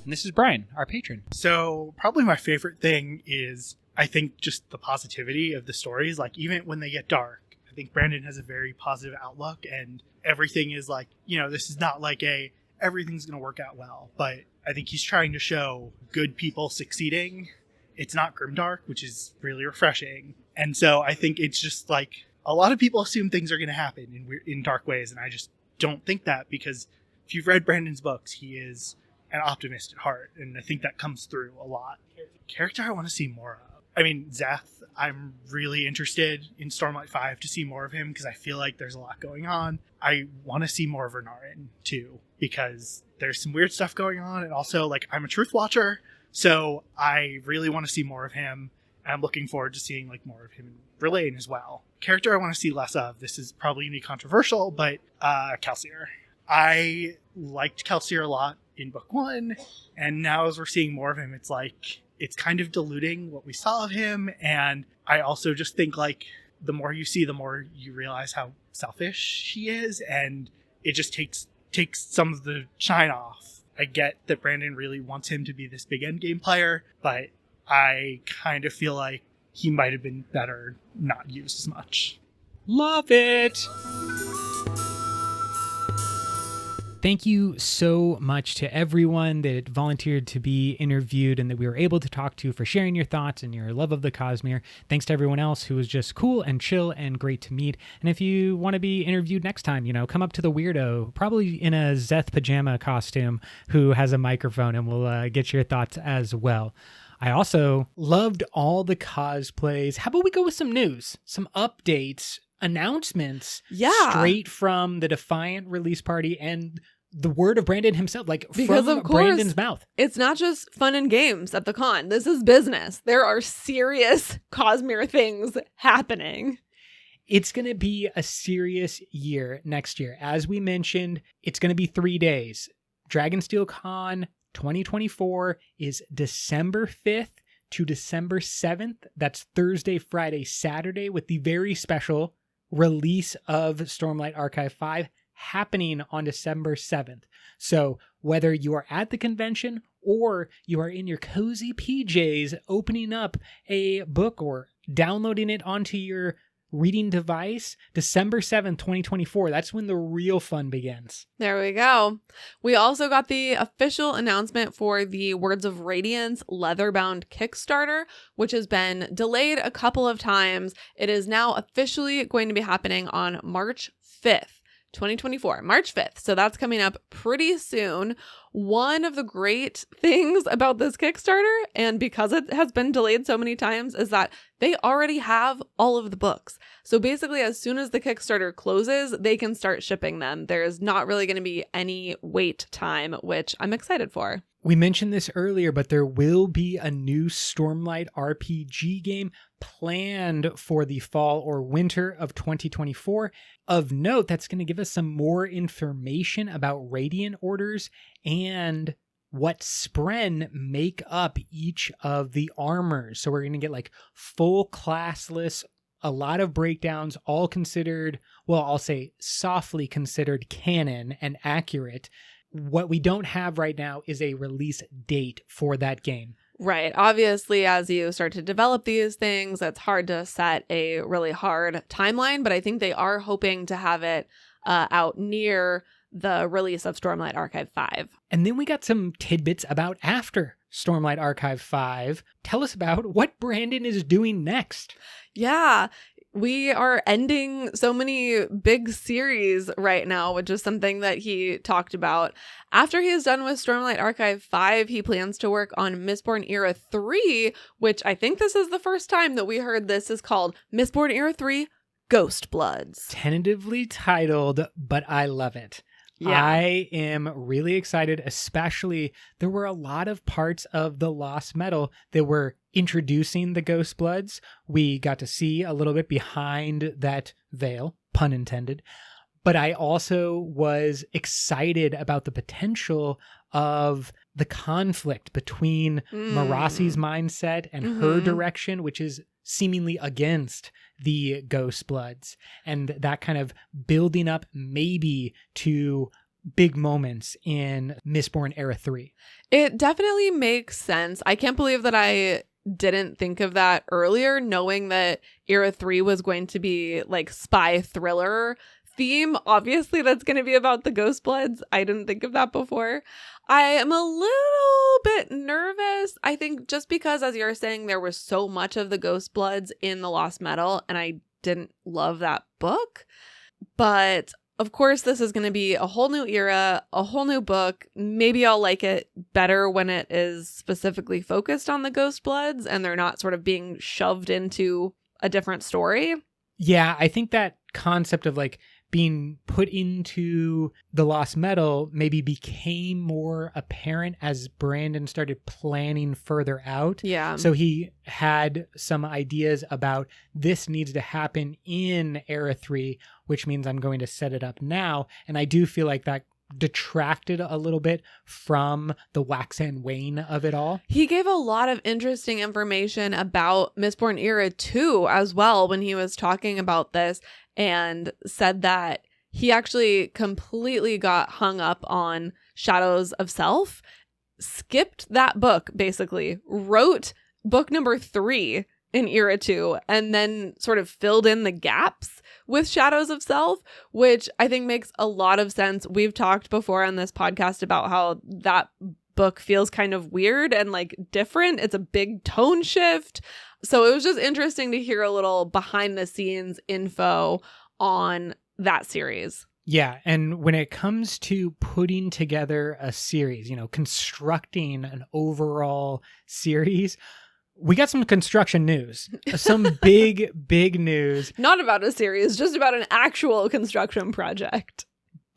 And this is Brian, our patron. So probably my favorite thing is, I think, just the positivity of the stories. Like, even when they get dark, I think Brandon has a very positive outlook, and everything is like, this is not like everything's going to work out well, but I think he's trying to show good people succeeding. It's not grimdark, which is really refreshing. And so I think it's just like, a lot of people assume things are going to happen in dark ways, and I just don't think that, because if you've read Brandon's books, he is an optimist at heart, and I think that comes through a lot. Character I want to see more of. I mean, Zeth, I'm really interested in Stormlight 5 to see more of him, because I feel like there's a lot going on. I want to see more of Renarin, too, because there's some weird stuff going on, and also, like, I'm a Truth Watcher, so I really want to see more of him, and I'm looking forward to seeing, like, more of him in Verlaine as well. Character I want to see less of, this is probably going to be controversial, but Calcier. I liked Calcier a lot in book 1, and now as we're seeing more of him, it's like, it's kind of diluting what we saw of him, and I also just think, like, the more you see, the more you realize how selfish he is, and it just takes some of the shine off. I get that Brandon really wants him to be this big endgame player, but I kind of feel like he might have been better not used as much. Love it! Thank you so much to everyone that volunteered to be interviewed and that we were able to talk to, for sharing your thoughts and your love of the Cosmere. Thanks to everyone else who was just cool and chill and great to meet. And if you want to be interviewed next time, come up to the weirdo, probably in a Zeth pajama costume, who has a microphone, and we'll get your thoughts as well. I also loved all the cosplays. How about we go with some news, some updates, announcements, straight from the Defiant release party and the word of Brandon himself, like, because from of course, Brandon's mouth. It's not just fun and games at the con. This is business. There are serious Cosmere things happening. It's going to be a serious year next year. As we mentioned, it's going to be 3 days. Dragonsteel Con 2024 is December 5th to December 7th. That's Thursday, Friday, Saturday, with the very special release of Stormlight Archive 5 happening on December 7th. So whether you are at the convention or you are in your cozy PJs opening up a book or downloading it onto your reading device, December 7th, 2024, that's when the real fun begins. There we go. We also got the official announcement for the Words of Radiance leather-bound Kickstarter, which has been delayed a couple of times. It is now officially going to be happening on March 5th. 2024, March 5th. So that's coming up pretty soon. One of the great things about this Kickstarter, and because it has been delayed so many times, is that they already have all of the books. So basically, as soon as the Kickstarter closes, they can start shipping them. There's not really going to be any wait time, which I'm excited for. We mentioned this earlier, but there will be a new Stormlight RPG game planned for the fall or winter of 2024. Of note, that's going to give us some more information about Radiant orders and what spren make up each of the armors. So we're going to get like full classless, a lot of breakdowns, all considered, well, I'll say softly considered canon and accurate. What we don't have right now is a release date for that game. Right. Obviously, as you start to develop these things, it's hard to set a really hard timeline, but I think they are hoping to have it out near the release of Stormlight Archive 5. And then we got some tidbits about after Stormlight Archive 5. Tell us about what Brandon is doing next. Yeah. We are ending so many big series right now, which is something that he talked about. After he is done with Stormlight Archive 5, he plans to work on Mistborn Era 3, which I think this is the first time that we heard this is called Mistborn Era 3 Ghost Bloods. Tentatively titled, but I love it. Yeah. I am really excited, especially there were a lot of parts of the Lost Metal that were introducing the Ghost Bloods. We got to see a little bit behind that veil, pun intended. But I also was excited about the potential of the conflict between Marassi's mindset and her direction, which is seemingly against the Ghost Bloods, and that kind of building up maybe to big moments in Mistborn Era 3. It definitely makes sense. I can't believe that I didn't think of that earlier, knowing that Era 3 was going to be like spy thriller theme. Obviously, that's going to be about the Ghost Bloods. I didn't think of that before. I am a little bit nervous. I think just because, as you're saying, there was so much of the Ghost Bloods in The Lost Metal, and I didn't love that book. But of course, this is going to be a whole new era, a whole new book. Maybe I'll like it better when it is specifically focused on the Ghost Bloods and they're not sort of being shoved into a different story. Yeah, I think that concept of like being put into the Lost Metal maybe became more apparent as Brandon started planning further out. Yeah. So he had some ideas about this needs to happen in Era 3, which means I'm going to set it up now. And I do feel like that detracted a little bit from the wax and wane of it all. He gave a lot of interesting information about Mistborn Era 2 as well when he was talking about this, and said that he actually completely got hung up on Shadows of Self, skipped that book, basically, wrote book number 3 in Era 2, and then sort of filled in the gaps with Shadows of Self, which I think makes a lot of sense. We've talked before on this podcast about how that book feels kind of weird and like different. It's a big tone shift. So it was just interesting to hear a little behind the scenes info on that series. Yeah, and when it comes to putting together a series, constructing an overall series, we got some construction news, some big news. Not about a series, just about an actual construction project.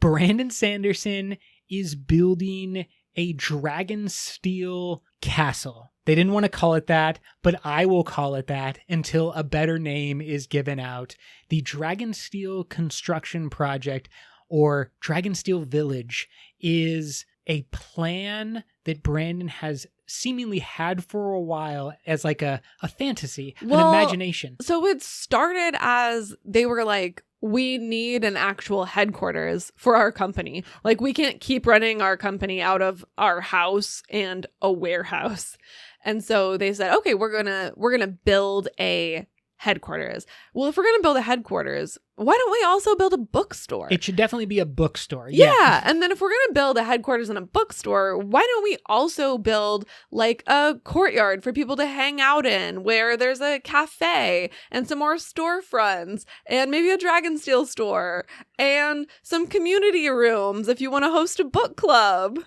Brandon Sanderson is building a Dragonsteel castle. They didn't want to call it that, but I will call it that until a better name is given out. The Dragonsteel construction project, or Dragonsteel Village, is a plan that Brandon has seemingly had for a while as like a fantasy, an imagination. So it started as they were like, we need an actual headquarters for our company. Like, we can't keep running our company out of our house and a warehouse. And so they said, okay, we're gonna build a headquarters. Well, if we're gonna build a headquarters, why don't we also build a bookstore? It should definitely be a bookstore. Yeah. And then if we're gonna build a headquarters and a bookstore, why don't we also build like a courtyard for people to hang out in, where there's a cafe and some more storefronts and maybe a Dragonsteel store and some community rooms if you want to host a book club.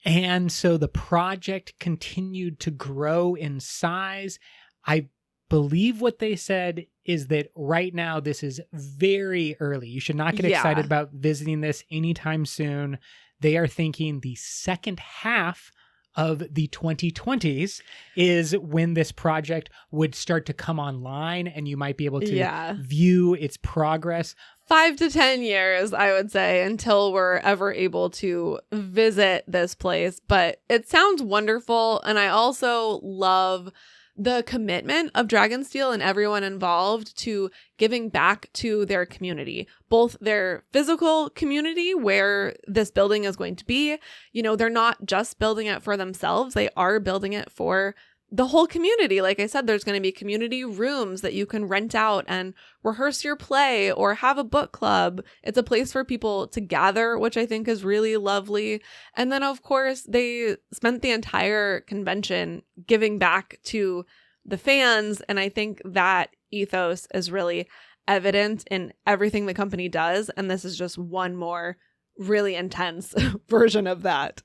And so the project continued to grow in size. I believe what they said is that right now this is very early. You should not get excited about visiting this anytime soon. They are thinking the second half of the 2020s is when this project would start to come online, and you might be able to view its progress. 5 to 10 years, I would say, until we're ever able to visit this place. But it sounds wonderful. And I also love the commitment of Dragonsteel and everyone involved to giving back to their community, both their physical community where this building is going to be. They're not just building it for themselves. They are building it for the whole community. Like I said, there's going to be community rooms that you can rent out and rehearse your play or have a book club. It's a place for people to gather, which I think is really lovely. And then, of course, they spent the entire convention giving back to the fans. And I think that ethos is really evident in everything the company does. And this is just one more really intense version of that.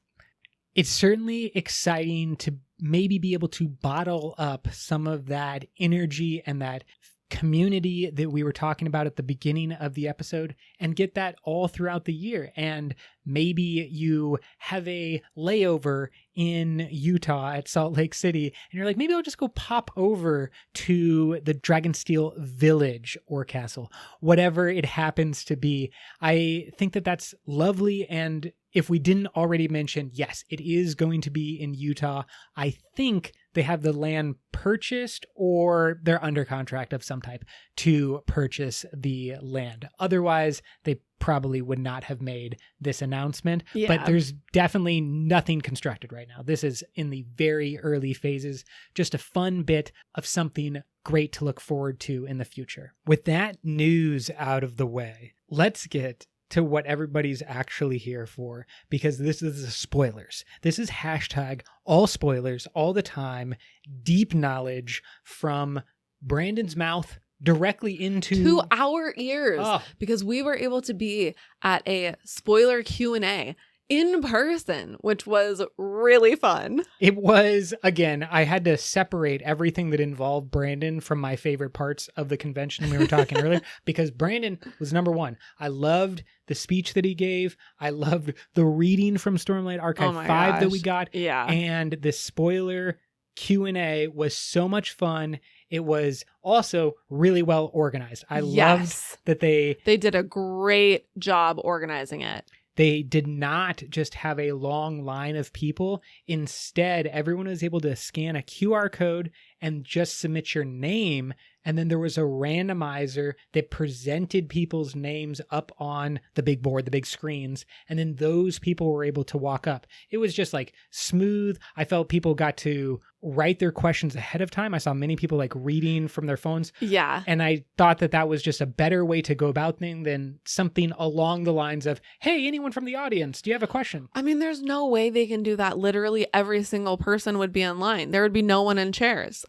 It's certainly exciting to maybe be able to bottle up some of that energy and that community that we were talking about at the beginning of the episode and get that all throughout the year. And maybe you have a layover in Utah at Salt Lake City and you're like, maybe I'll just go pop over to the Dragonsteel village or castle, whatever it happens to be. I think that that's lovely. And if we didn't already mention, yes, it is going to be in Utah. I think they have the land purchased or they're under contract of some type to purchase the land. Otherwise, they probably would not have made this announcement. Yeah. But there's definitely nothing constructed right now. This is in the very early phases, just a fun bit of something great to look forward to in the future. With that news out of the way, let's get to what everybody's actually here for, because this is the spoilers. This is hashtag all spoilers all the time, deep knowledge from Brandon's mouth directly into to our ears, Oh. because we were able to be at a spoiler Q&A in person, which was really fun. It was, again, I had to separate everything that involved Brandon from my favorite parts of the convention we were talking earlier, because Brandon was number one. I loved the speech that he gave. I loved the reading from Stormlight Archive 5 that we got. Yeah. And the spoiler Q&A was so much fun. It was also really well organized. I loved that they did a great job organizing it. They did not just have a long line of people. Instead, everyone was able to scan a QR code and just submit your name. And then there was a randomizer that presented people's names up on the big board, the big screens. And then those people were able to walk up. It was just like smooth. I felt people got to write their questions ahead of time. I saw many people like reading from their phones. Yeah. And I thought that that was just a better way to go about things than something along the lines of, hey, anyone from the audience, do you have a question? I mean, there's no way they can do that. Literally every single person would be in line. There would be no one in chairs.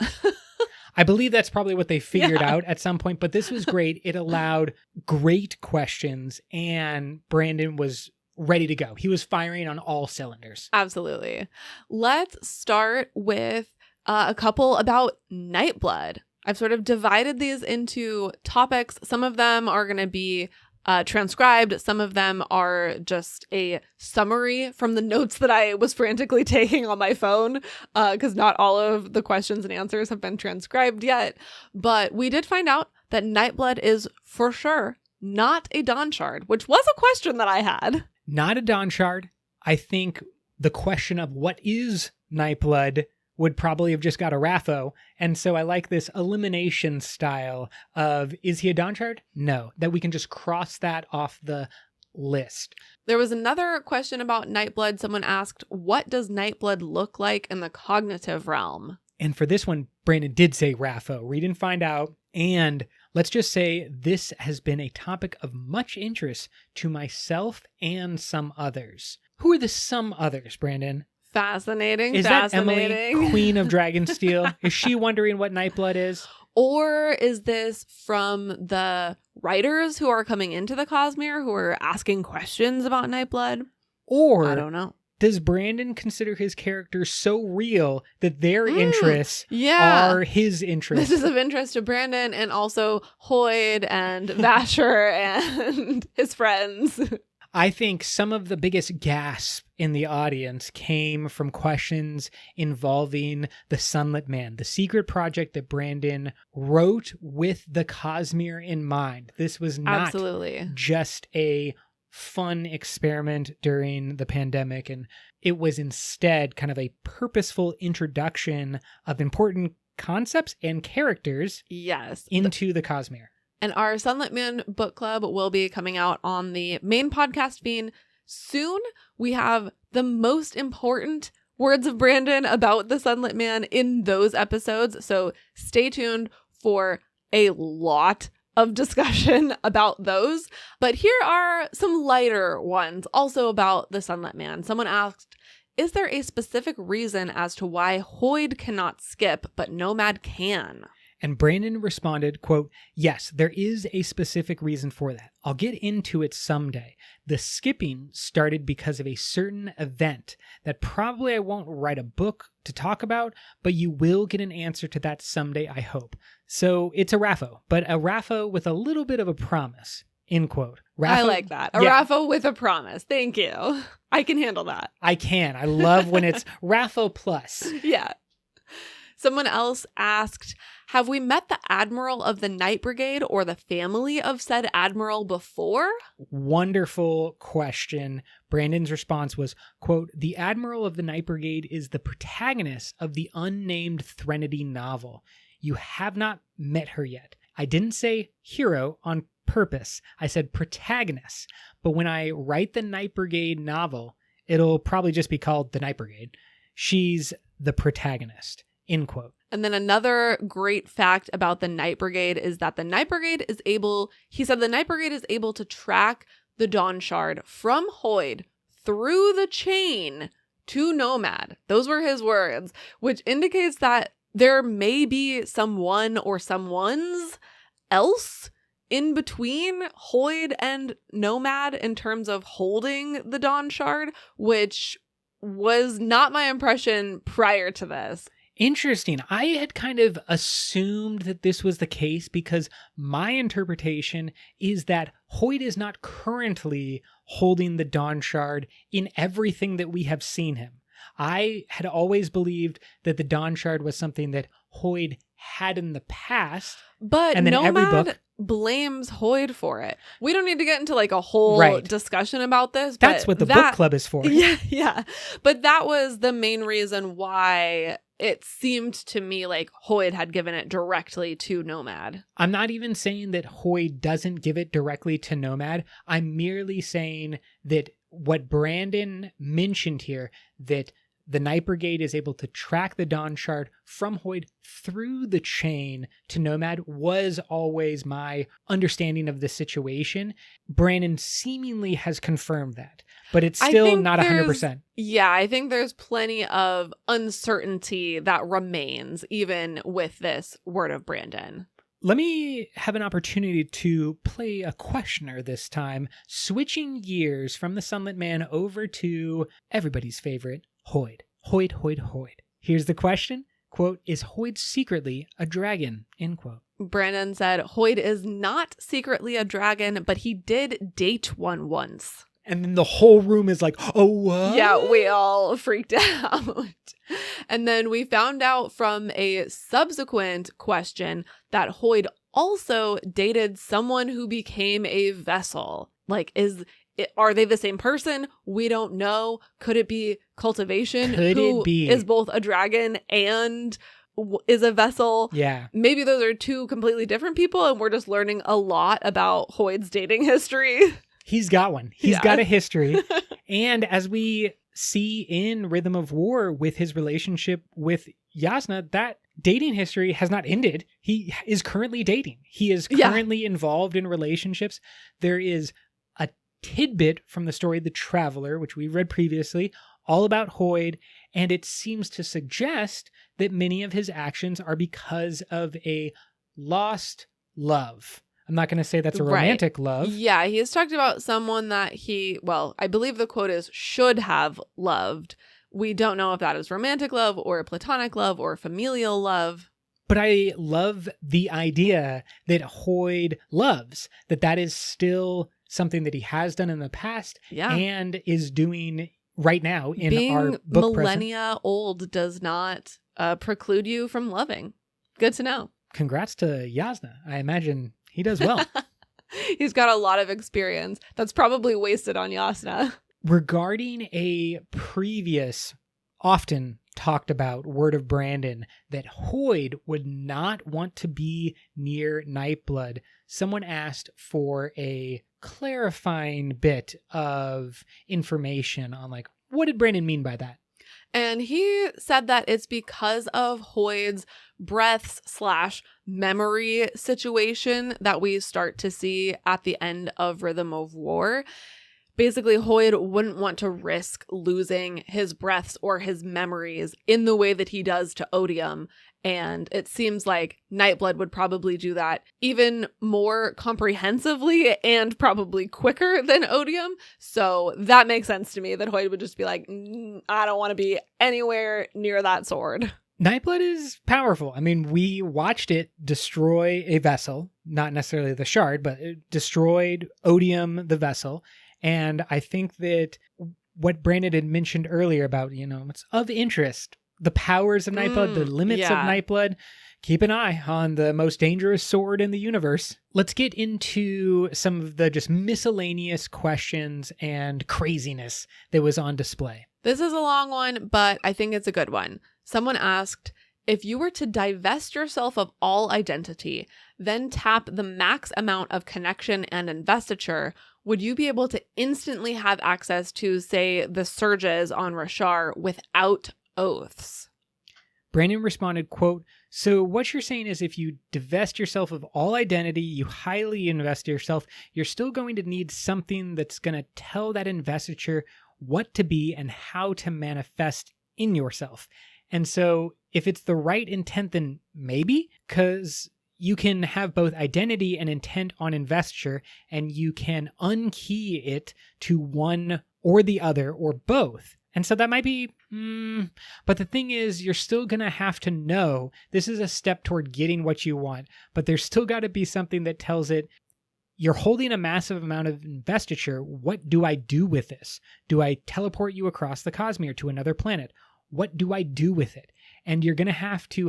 I believe that's probably what they figured out at some point, but this was great. It allowed great questions and Brandon was ready to go. He was firing on all cylinders. Absolutely. Let's start with a couple about Nightblood. I've sort of divided these into topics. Some of them are going to be transcribed. Some of them are just a summary from the notes that I was frantically taking on my phone, because not all of the questions and answers have been transcribed yet. But we did find out that Nightblood is for sure not a Dawn Shard, which was a question that I had. Not a Dawn Shard. I think the question of what is Nightblood would probably have just got a Raffo. And so I like this elimination style of, is he a Dawn Shard? No. That we can just cross that off the list. There was another question about Nightblood. Someone asked, what does Nightblood look like in the cognitive realm? And for this one, Brandon did say Raffo. Read and find out. And let's just say this has been a topic of much interest to myself and some others. Who are the some others, Brandon? Fascinating. Is that Emily, Queen of Dragonsteel? Is she wondering what Nightblood is? Or is this from the writers who are coming into the Cosmere who are asking questions about Nightblood? Or I don't know. Does Brandon consider his character so real that their interests Yeah. are his interests? This is of interest to Brandon and also Hoyd and Vasher and his friends. I think some of the biggest gasp in the audience came from questions involving the Sunlit Man, the secret project that Brandon wrote with the Cosmere in mind. This was not Absolutely. just a fun experiment during the pandemic, and it was instead kind of a purposeful introduction of important concepts and characters into the Cosmere. And our Sunlit Man book club will be coming out on the main podcast feed soon. We have the most important words of Brandon about the Sunlit Man in those episodes. So stay tuned for a lot of discussion about those. But here are some lighter ones also about the Sunlit Man. Someone asked, is there a specific reason as to why Hoyd cannot skip, but Nomad can? And Brandon responded, quote, yes, there is a specific reason for that. I'll get into it someday. The skipping started because of a certain event that probably I won't write a book to talk about, but you will get an answer to that someday, I hope. So it's a Raffo, but a Raffo with a little bit of a promise, end quote. I like that. A Yeah. Raffo with a promise. Thank you. I can handle that. I can. I love when it's Raffo plus. Yeah. Someone else asked, have we met the Admiral of the Night Brigade or the family of said Admiral before? Wonderful question. Brandon's response was, quote, the Admiral of the Night Brigade is the protagonist of the unnamed Threnody novel. You have not met her yet. I didn't say hero on purpose. I said protagonist. But when I write the Night Brigade novel, it'll probably just be called the Night Brigade. She's the protagonist, end quote. And then another great fact about the Night Brigade is that the Night Brigade is able, he said the Night Brigade is able to track the Dawn Shard from Hoid through the chain to Nomad. Those were his words, which indicates that there may be someone or someone's else in between Hoid and Nomad in terms of holding the Dawn Shard, which was not my impression prior to this. Interesting. I had kind of assumed that this was the case because my interpretation is that Hoid is not currently holding the Dawn Shard in everything that we have seen him. I had always believed that the Dawn Shard was something that Hoid had in the past. But and then every Nomad book blames Hoid for it. We don't need to get into like a whole Right. discussion about this. That's but what the book club is for. Yeah. But that was the main reason why it seemed to me like Hoid had given it directly to Nomad. I'm not even saying that Hoid doesn't give it directly to Nomad. I'm merely saying that what Brandon mentioned here, that the Night Brigade is able to track the Dawn Shard from Hoid through the chain to Nomad, was always my understanding of the situation. Brandon seemingly has confirmed that, but it's still not 100%. Yeah, I think there's plenty of uncertainty that remains even with this word of Brandon. Let me have an opportunity to play a questioner this time, switching gears from the Sunlit Man over to everybody's favorite, Hoid. Hoid. Here's the question. Quote, is Hoid secretly a dragon? End quote. Brandon said, Hoid is not secretly a dragon, but he did date one once. And then the whole room is like, oh, what? Yeah, we all freaked out. And then we found out from a subsequent question that Hoid also dated someone who became a vessel. Like, are they the same person? We don't know. Could it be Cultivation, who is both a dragon and is a vessel? Yeah. Maybe those are two completely different people, and we're just learning a lot about Hoid's dating history. He's got one. He's got a history. And as we see in Rhythm of War with his relationship with Yasna, that dating history has not ended. He is currently dating. He is currently involved in relationships. There is a tidbit from the story The Traveler, which we read previously, all about Hoid, and it seems to suggest that many of his actions are because of a lost love. I'm not going to say that's a romantic love. Yeah, he has talked about someone that I believe the quote is should have loved. We don't know if that is romantic love or platonic love or familial love. But I love the idea that Hoid loves, that is still something that he has done in the past and is doing right now in Being our book millennia old does not preclude you from loving. Good to know. Congrats to Yasna. I imagine he does well. He's got a lot of experience that's probably wasted on Yasna. Regarding a previous, often talked about word of Brandon, that Hoid would not want to be near Nightblood, someone asked for a clarifying bit of information on what did Brandon mean by that? And he said that it's because of Hoid's breaths/memory situation that we start to see at the end of Rhythm of War. Basically, Hoid wouldn't want to risk losing his breaths or his memories in the way that he does to Odium. And it seems like Nightblood would probably do that even more comprehensively and probably quicker than Odium. So that makes sense to me that Hoid would just be like, I don't want to be anywhere near that sword. Nightblood is powerful. I mean, we watched it destroy a vessel, not necessarily the shard, but it destroyed Odium, the vessel. And I think that what Brandon had mentioned earlier about, it's of interest, the powers of Nightblood, the limits of Nightblood. Keep an eye on the most dangerous sword in the universe. Let's get into some of the just miscellaneous questions and craziness that was on display. This is a long one, but I think it's a good one. Someone asked, if you were to divest yourself of all identity, then tap the max amount of connection and investiture, would you be able to instantly have access to, say, the surges on Rashar without oaths? Brandon responded, quote, so what you're saying is if you divest yourself of all identity, you highly invest yourself, you're still going to need something that's going to tell that investiture what to be and how to manifest in yourself. And so if it's the right intent, then maybe, because you can have both identity and intent on investiture, and you can unkey it to one or the other or both. And so that might be, but the thing is, you're still going to have to know this is a step toward getting what you want, but there's still got to be something that tells it, you're holding a massive amount of investiture. What do I do with this? Do I teleport you across the Cosmere to another planet? What do I do with it? And you're going to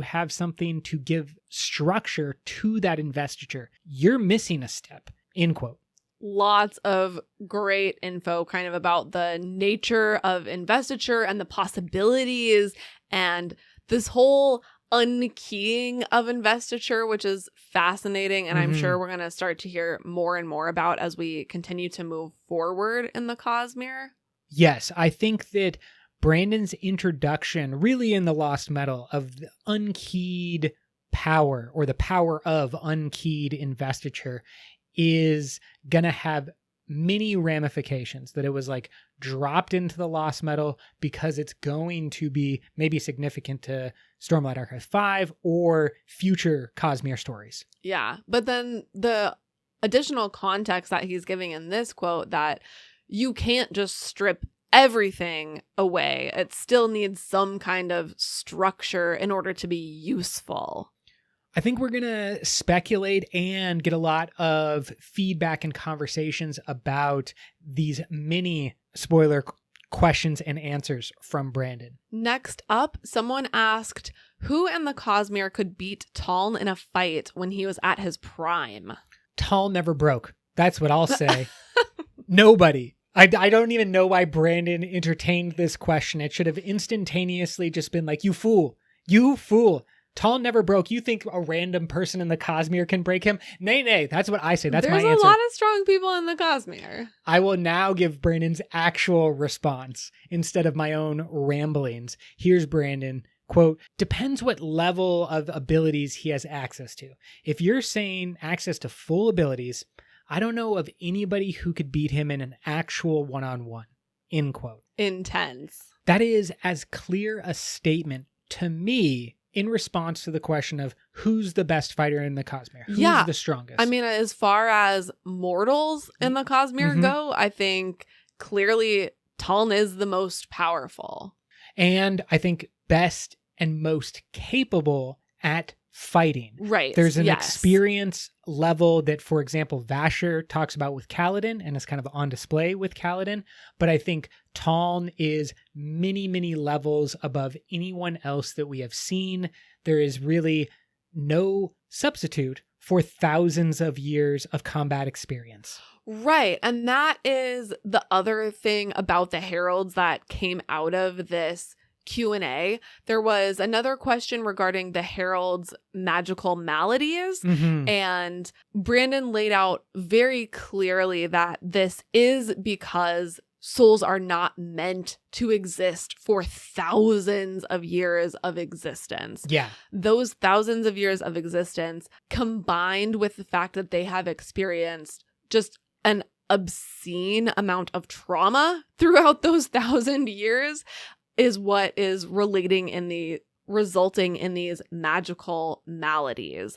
have something to give structure to that investiture. You're missing a step, end quote. Lots of great info kind of about the nature of investiture and the possibilities and this whole unkeying of investiture, which is fascinating. And I'm sure we're going to start to hear more and more about as we continue to move forward in the Cosmere. Yes, I think that Brandon's introduction, really in the Lost Metal, of the unkeyed power or the power of unkeyed investiture is going to have many ramifications, that it was like dropped into the Lost Metal because it's going to be maybe significant to Stormlight Archive 5 or future Cosmere stories. Yeah, but then the additional context that he's giving in this quote, that you can't just strip everything away. It still needs some kind of structure in order to be useful. I think we're going to speculate and get a lot of feedback and conversations about these mini spoiler questions and answers from Brandon. Next up, someone asked, who in the Cosmere could beat Taln in a fight when he was at his prime? Taln never broke. That's what I'll say. Nobody. I don't even know why Brandon entertained this question. It should have instantaneously just been like, you fool. You fool. Taln never broke. You think a random person in the Cosmere can break him? Nay. That's what I say. That's my answer. There's a lot of strong people in the Cosmere. I will now give Brandon's actual response instead of my own ramblings. Here's Brandon. Quote, depends what level of abilities he has access to. If you're saying access to full abilities, I don't know of anybody who could beat him in an actual one-on-one. End quote. Intense. That is as clear a statement to me in response to the question of who's the best fighter in the Cosmere? Who's the strongest? I mean, as far as mortals in the Cosmere go, I think clearly Taln is the most powerful. And I think best and most capable at fighting. Right. There's an experience level that, for example, Vasher talks about with Kaladin and is kind of on display with Kaladin. But I think Taln is many, many levels above anyone else that we have seen. There is really no substitute for thousands of years of combat experience. Right. And that is the other thing about the heralds that came out of this Q&A. There was another question regarding the herald's magical maladies, and Brandon laid out very clearly that this is because souls are not meant to exist for thousands of years of existence. Yeah. Those thousands of years of existence, combined with the fact that they have experienced just an obscene amount of trauma throughout those 1,000 years, is what is resulting in these magical maladies.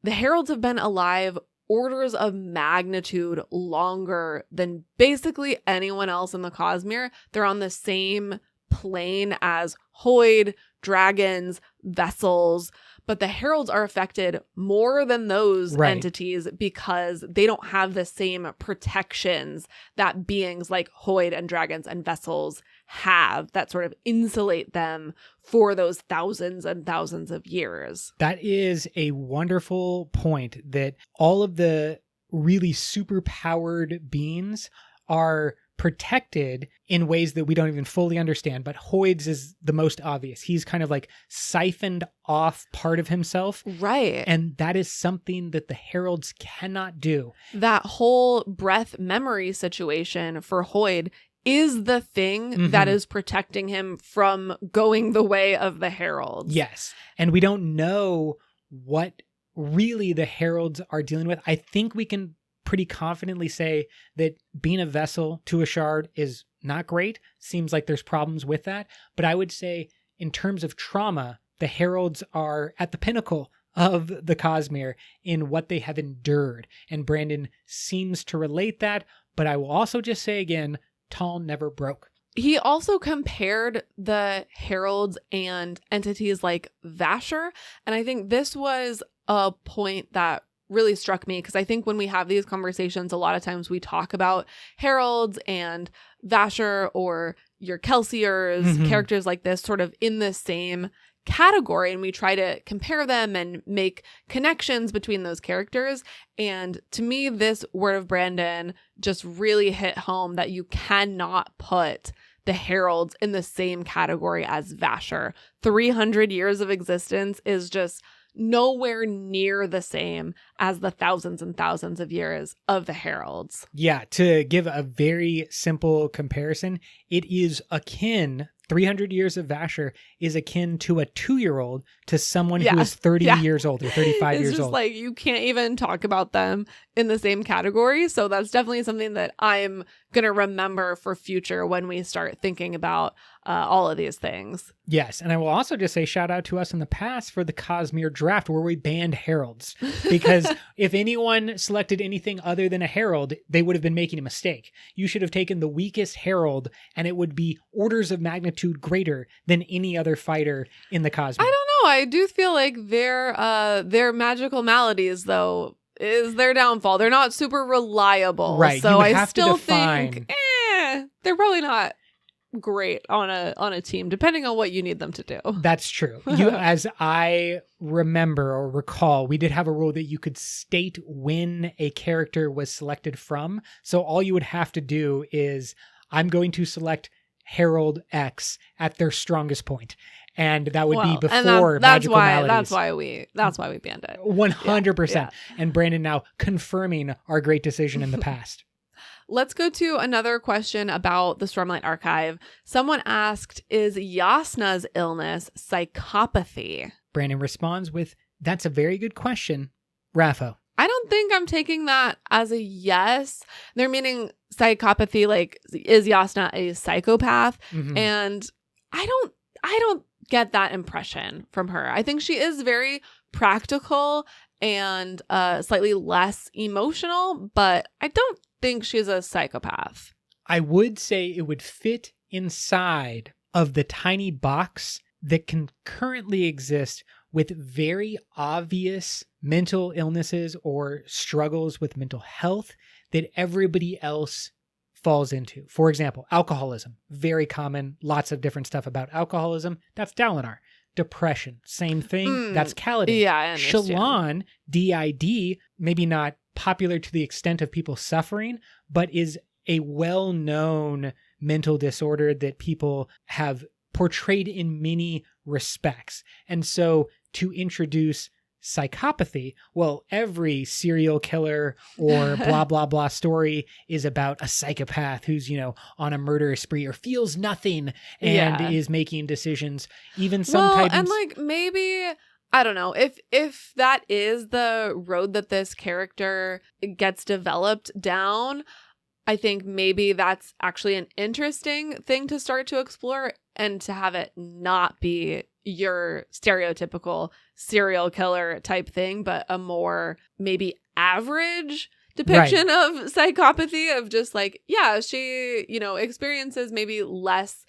The heralds have been alive orders of magnitude longer than basically anyone else in the Cosmere. They're on the same plane as Hoid, dragons, vessels, but the heralds are affected more than those Right. entities because they don't have the same protections that beings like Hoid and dragons and vessels have that sort of insulate them for those thousands and thousands of years. That is a wonderful point, that all of the really super powered beings are protected in ways that we don't even fully understand. But Hoid's is the most obvious. He's kind of like siphoned off part of himself. Right. And that is something that the heralds cannot do. That whole breath memory situation for Hoid is the thing that is protecting him from going the way of the heralds. Yes. And we don't know what really the heralds are dealing with. I think we can pretty confidently say that being a vessel to a shard is not great. Seems like there's problems with that. But I would say in terms of trauma, the heralds are at the pinnacle of the Cosmere in what they have endured. And Brandon seems to relate that. But I will also just say again, Tall never broke. He also compared the heralds and entities like Vasher. And I think this was a point that really struck me, because I think when we have these conversations, a lot of times we talk about heralds and Vasher or your Kelsiers, characters like this sort of in the same category, and we try to compare them and make connections between those characters. And to me, this word of Brandon just really hit home that you cannot put the heralds in the same category as Vasher. 300 years of existence is just nowhere near the same as the thousands and thousands of years of the heralds. Yeah, to give a very simple comparison, it is akin, 300 years of Vasher is akin to a 2-year-old to someone who is 30 years old or 35 it's years just old. like you can't even talk about them in the same category. So that's definitely something that I'm going to remember for future when we start thinking about all of these things. Yes, and I will also just say shout out to us in the past for the Cosmere draft where we banned heralds. Because if anyone selected anything other than a herald, they would have been making a mistake. You should have taken the weakest herald and it would be orders of magnitude greater than any other fighter in the Cosmere. I don't know. I do feel like their magical maladies, though, is their downfall. They're not super reliable. Right. So You would I have to still define. think they're probably not great on a team, depending on what you need them to do. That's true. As I remember or recall, we did have a rule that you could state when a character was selected from. So all you would have to do is, I'm going to select Herald X at their strongest point. And that would be before magical maladies. That's why we banned it. 100%. Yeah. And Brandon now confirming our great decision in the past. Let's go to another question about the Stormlight Archive. Someone asked, is Yasna's illness psychopathy? Brandon responds with, that's a very good question. Raffo. I don't think I'm taking that as a yes. They're meaning psychopathy, like, is Yasna a psychopath? And I don't get that impression from her. I think she is very practical and slightly less emotional, but I don't think she's a psychopath. I would say it would fit inside of the tiny box that can currently exist with very obvious mental illnesses or struggles with mental health that everybody else falls into. For example, alcoholism, very common, lots of different stuff about alcoholism. That's Dalinar. Depression, same thing. That's Kaladin. Yeah, I understand. Shallan, DID, maybe not popular to the extent of people suffering, but is a well-known mental disorder that people have portrayed in many respects. And so to introduce psychopathy, well, every serial killer or blah, blah, blah story is about a psychopath who's, on a murder spree or feels nothing and is making decisions. Even sometimes. And like maybe, I don't know, if that is the road that this character gets developed down, I think maybe that's actually an interesting thing to start to explore, and to have it not be your stereotypical serial killer type thing, but a more maybe average depiction of psychopathy, of just like, yeah, she, experiences maybe less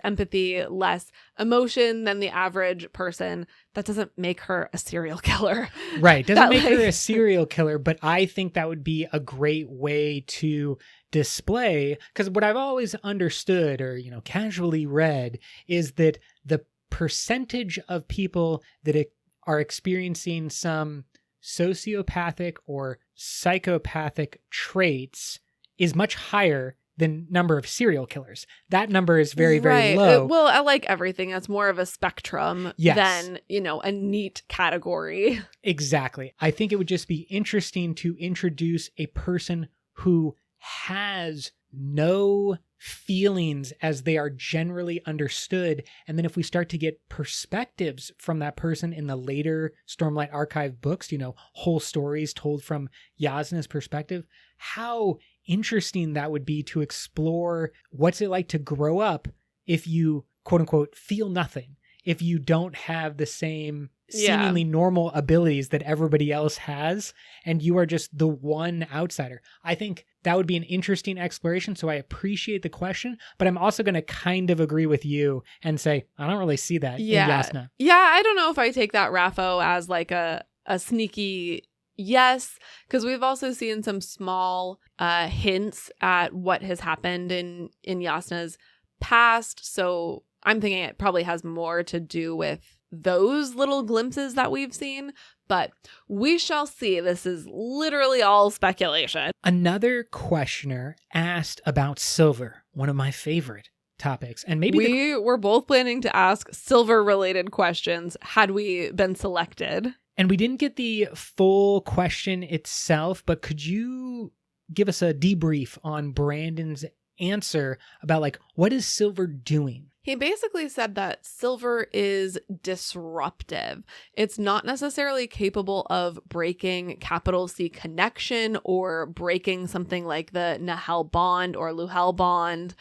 empathy, less emotion than the average person. That doesn't make her a serial killer. Right. Doesn't make her a serial killer, but I think that would be a great way to display, because what I've always understood or, casually read is that the percentage of people that are experiencing some sociopathic or psychopathic traits is much higher than number of serial killers. That number is very, very low. Well, I like everything. It's more of a spectrum than, a neat category. Exactly. I think it would just be interesting to introduce a person who has no feelings as they are generally understood. And then if we start to get perspectives from that person in the later Stormlight Archive books, whole stories told from Yasna's perspective, how interesting that would be to explore what's it like to grow up if you, quote unquote, feel nothing, if you don't have the same seemingly normal abilities that everybody else has, and you are just the one outsider. I think that would be an interesting exploration, so I appreciate the question, but I'm also going to kind of agree with you and say, I don't really see that in Yasna. Yeah, I don't know if I take that Raffo as like a sneaky yes, because we've also seen some small hints at what has happened in Yasna's past, so I'm thinking it probably has more to do with those little glimpses that we've seen, but we shall see. This is literally all speculation. Another questioner asked about Silver, one of my favorite topics, and maybe we were both planning to ask Silver-related questions had we been selected. And we didn't get the full question itself, but could you give us a debrief on Brandon's answer about, like, what is Silver doing? He basically said that Silver is disruptive. It's not necessarily capable of breaking capital C connection or breaking something like the Nahel bond or Luhel bond.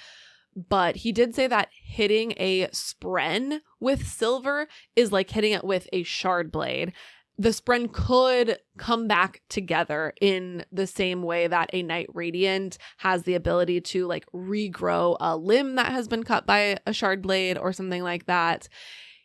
But he did say that hitting a Spren with Silver is like hitting it with a shard blade. The Spren could come back together in the same way that a Knight Radiant has the ability to like regrow a limb that has been cut by a shard blade or something like that.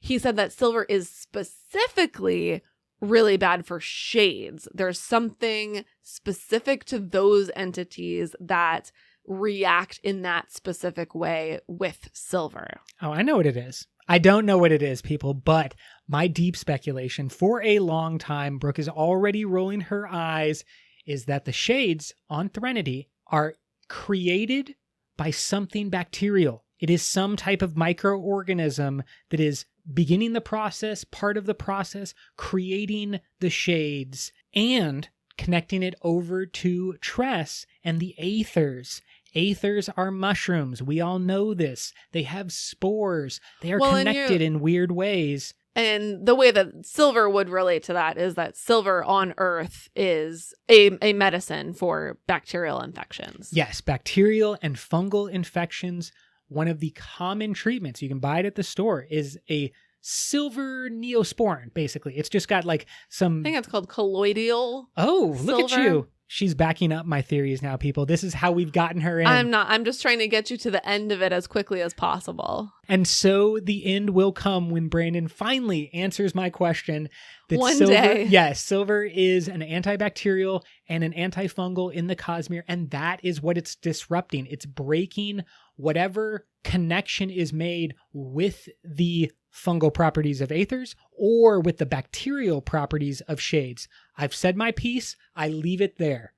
He said that Silver is specifically really bad for shades. There's something specific to those entities that react in that specific way with Silver. Oh, I know what it is. I don't know what it is, people, but my deep speculation for a long time, Brooke is already rolling her eyes, is that the shades on Threnody are created by something bacterial. It is some type of microorganism that is beginning the process, part of the process, creating the shades and connecting it over to Tress and the Aethers. Aethers are mushrooms. We all know this. They have spores. They are connected in weird ways. And the way that Silver would relate to that is that Silver on Earth is a medicine for bacterial infections. Yes, bacterial and fungal infections. One of the common treatments, you can buy it at the store, is a silver neosporin, basically. It's just got like some... I think it's called colloidal. Oh, silver. Look at you. She's backing up my theories now, people. This is how we've gotten her in. I'm not. I'm just trying to get you to the end of it as quickly as possible. And so the end will come when Brandon finally answers my question. That One Silver, day. Yes, Silver is an antibacterial and an antifungal in the Cosmere, and that is what it's disrupting. It's breaking whatever connection is made with the fungal properties of Aethers or with the bacterial properties of shades. I've said my piece. I leave it there.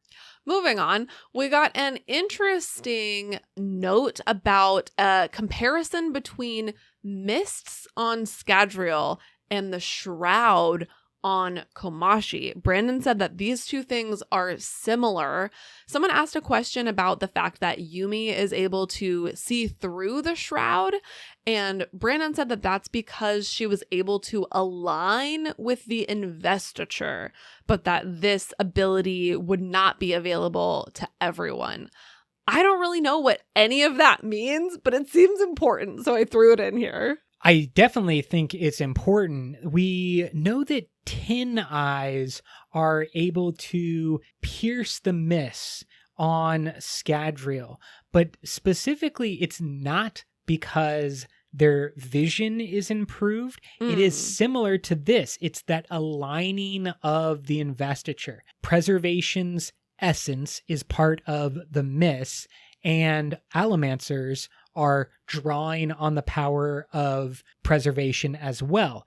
Moving on, we got an interesting note about a comparison between mists on Scadrial and the shroud on Komashi. Brandon said that these two things are similar. Someone asked a question about the fact that Yumi is able to see through the shroud, and Brandon said that that's because she was able to align with the investiture, but that this ability would not be available to everyone. I don't really know what any of that means, but it seems important, so I threw it in here. I definitely think it's important. We know that tin eyes are able to pierce the mist on Scadrial, but specifically it's not because their vision is improved. It is similar to this. It's that aligning of the investiture. Preservation's essence is part of the mist, and Allomancers are drawing on the power of preservation as well.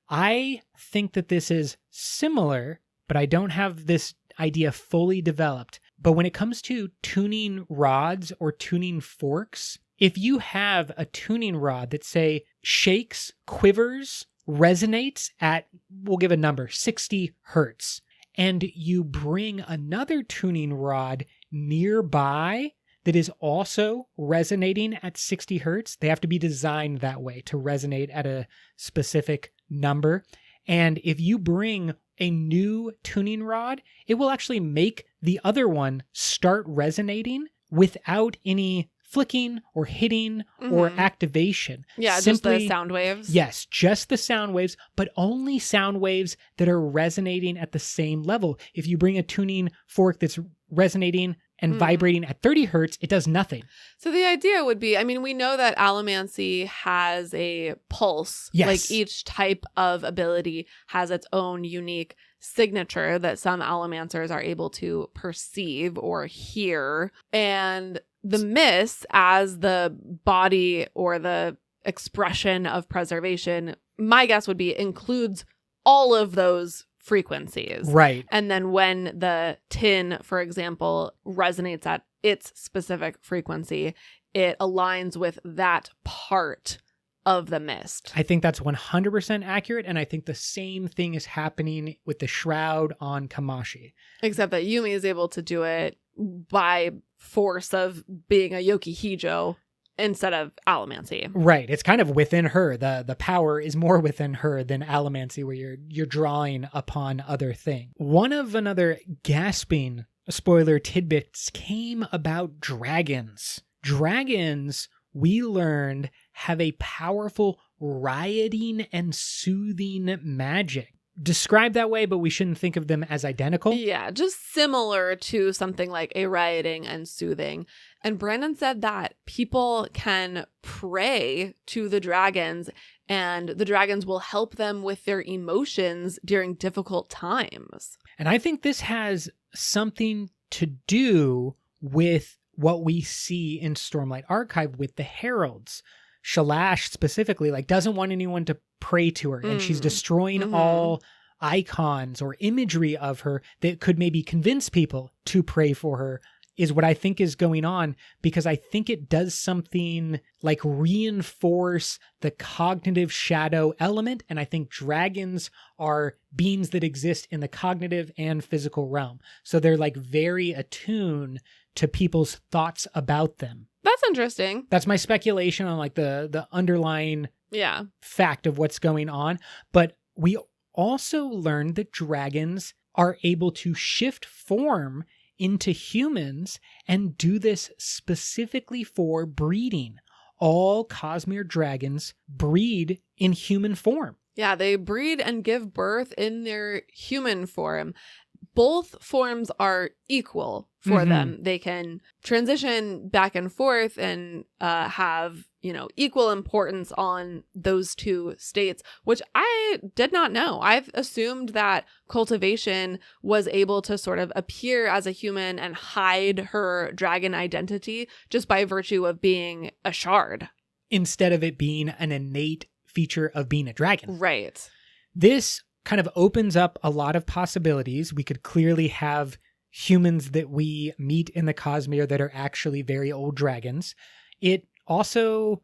I think that this is similar, but I don't have this idea fully developed. But when it comes to tuning rods or tuning forks, if you have a tuning rod that, say, shakes, quivers, resonates at, we'll give a number, 60 hertz, and you bring another tuning rod nearby that is also resonating at 60 hertz, they have to be designed that way to resonate at a specific number. And if you bring a new tuning rod, it will actually make the other one start resonating without any flicking or hitting or activation. Yeah, just the sound waves. Yes, just the sound waves, but only sound waves that are resonating at the same level. If you bring a tuning fork that's resonating and vibrating at 30 hertz, it does nothing. So the idea would be, I mean, we know that allomancy has a pulse. Yes. Like each type of ability has its own unique signature that some allomancers are able to perceive or hear. And the mist, as the body or the expression of preservation, my guess would be includes all of those frequencies. Right. And then when the tin, for example, resonates at its specific frequency, it aligns with that part of the mist. I think that's 100% accurate, and I think the same thing is happening with the shroud on Kamashi. Except that Yumi is able to do it by force of being a Yoki-Hijo instead of allomancy. Right. It's kind of within her. The power is more within her than allomancy, where you're drawing upon other things. One of another gasping spoiler tidbits came about dragons. Dragons, we learned, have a powerful rioting and soothing magic. Described that way, but we shouldn't think of them as identical. Yeah, just similar to something like a rioting and soothing. And Brandon said that people can pray to the dragons, and the dragons will help them with their emotions during difficult times. And I think this has something to do with what we see in Stormlight Archive with the heralds. Shalash specifically, like, doesn't want anyone to pray to her, and she's destroying all icons or imagery of her that could maybe convince people to pray for her, is what I think is going on, because I think it does something like reinforce the cognitive shadow element, and I think dragons are beings that exist in the cognitive and physical realm. So they're like very attuned to people's thoughts about them. That's interesting. That's my speculation on like the underlying fact of what's going on. But we also learned that dragons are able to shift form into humans and do this specifically for breeding. All Cosmere dragons breed in human form. Yeah, they breed and give birth in their human form. Both forms are equal for them. They can transition back and forth and have, equal importance on those two states, which I did not know. I've assumed that cultivation was able to sort of appear as a human and hide her dragon identity just by virtue of being a shard, instead of it being an innate feature of being a dragon. Right. This kind of opens up a lot of possibilities. We could clearly have humans that we meet in the Cosmere that are actually very old dragons. It also,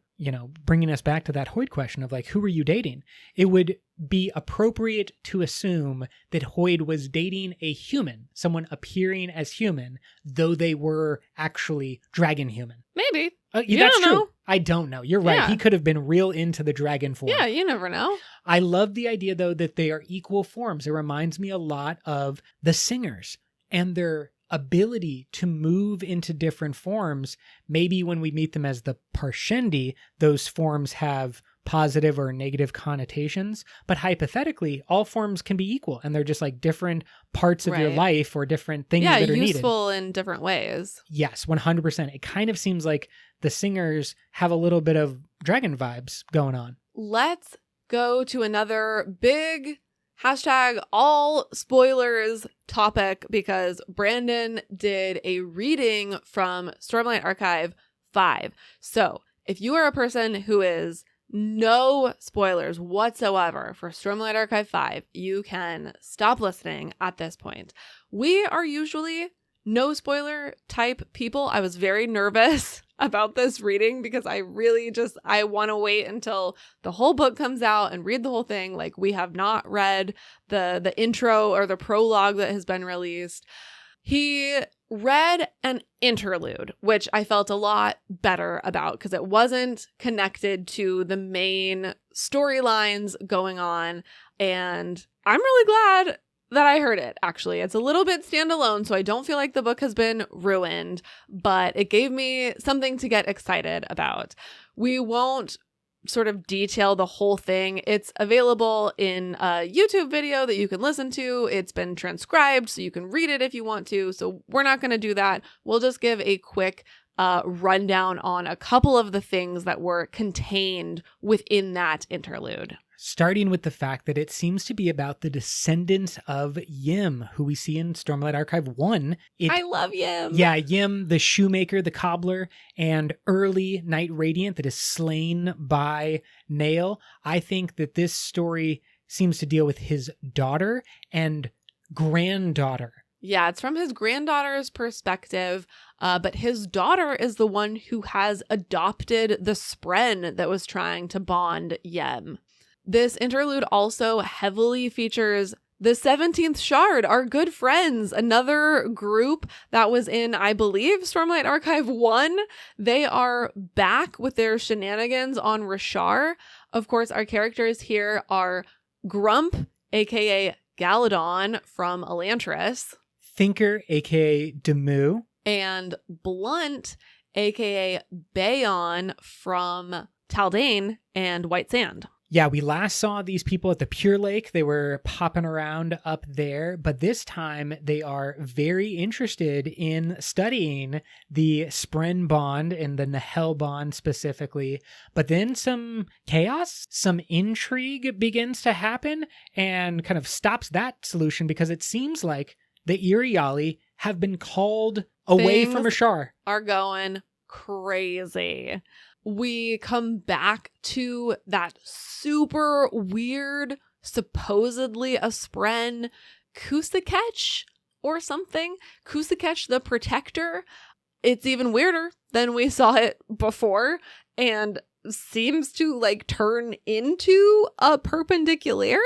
bringing us back to that Hoyd question of like, who were you dating? It would be appropriate to assume that Hoyd was dating a human, someone appearing as human, though they were actually dragon human. Maybe. That's don't true. know. I don't know. You're right. Yeah. He could have been real into the dragon form. Yeah, you never know. I love the idea, though, that they are equal forms. It reminds me a lot of the singers and their ability to move into different forms. Maybe when we meet them as the Parshendi, those forms have positive or negative connotations, but hypothetically, all forms can be equal, and they're just like different parts of your Right. life or different things Yeah, that are needed. useful in different ways. Yes, 100%. It kind of seems like the singers have a little bit of dragon vibes going on. Let's go to another big hashtag all spoilers topic, because Brandon did a reading from Stormlight Archive 5. So if you are a person who is no spoilers whatsoever for Stormlight Archive 5, you can stop listening at this point. We are usually no spoiler type people. I was very nervous about this reading because I want to wait until the whole book comes out and read the whole thing. Like, we have not read the intro or the prologue that has been released. He read an interlude, which I felt a lot better about because it wasn't connected to the main storylines going on. And I'm really glad that I heard it, actually. It's a little bit standalone, so I don't feel like the book has been ruined, but it gave me something to get excited about. We won't sort of detail the whole thing. It's available in a YouTube video that you can listen to. It's been transcribed, so you can read it if you want to. So we're not going to do that. We'll just give a quick rundown on a couple of the things that were contained within that interlude. Starting with the fact that it seems to be about the descendants of Yim, who we see in Stormlight Archive 1. I love Yim. Yeah, Yim, the shoemaker, the cobbler, and early Knight Radiant that is slain by Nail. I think that this story seems to deal with his daughter and granddaughter. Yeah, it's from his granddaughter's perspective, but his daughter is the one who has adopted the Spren that was trying to bond Yim. This interlude also heavily features the 17th Shard, our good friends, another group that was in, I believe, Stormlight Archive 1. They are back with their shenanigans on Rashar. Of course, our characters here are Grump, aka Galadon from Elantris. Thinker, aka Demu. And Blunt, aka Bayon from Taldane and White Sand. Yeah, we last saw these people at the Pure Lake. They were popping around up there, but this time they are very interested in studying the Spren bond and the Nahel bond specifically. But then some chaos, some intrigue begins to happen and kind of stops that solution because it seems like the Iriali have been called away from Ashar. Are going crazy. We come back to that super weird, supposedly a Spren, Kusakech or something. Kusakech the Protector. It's even weirder than we saw it before and seems to like turn into a perpendicularity.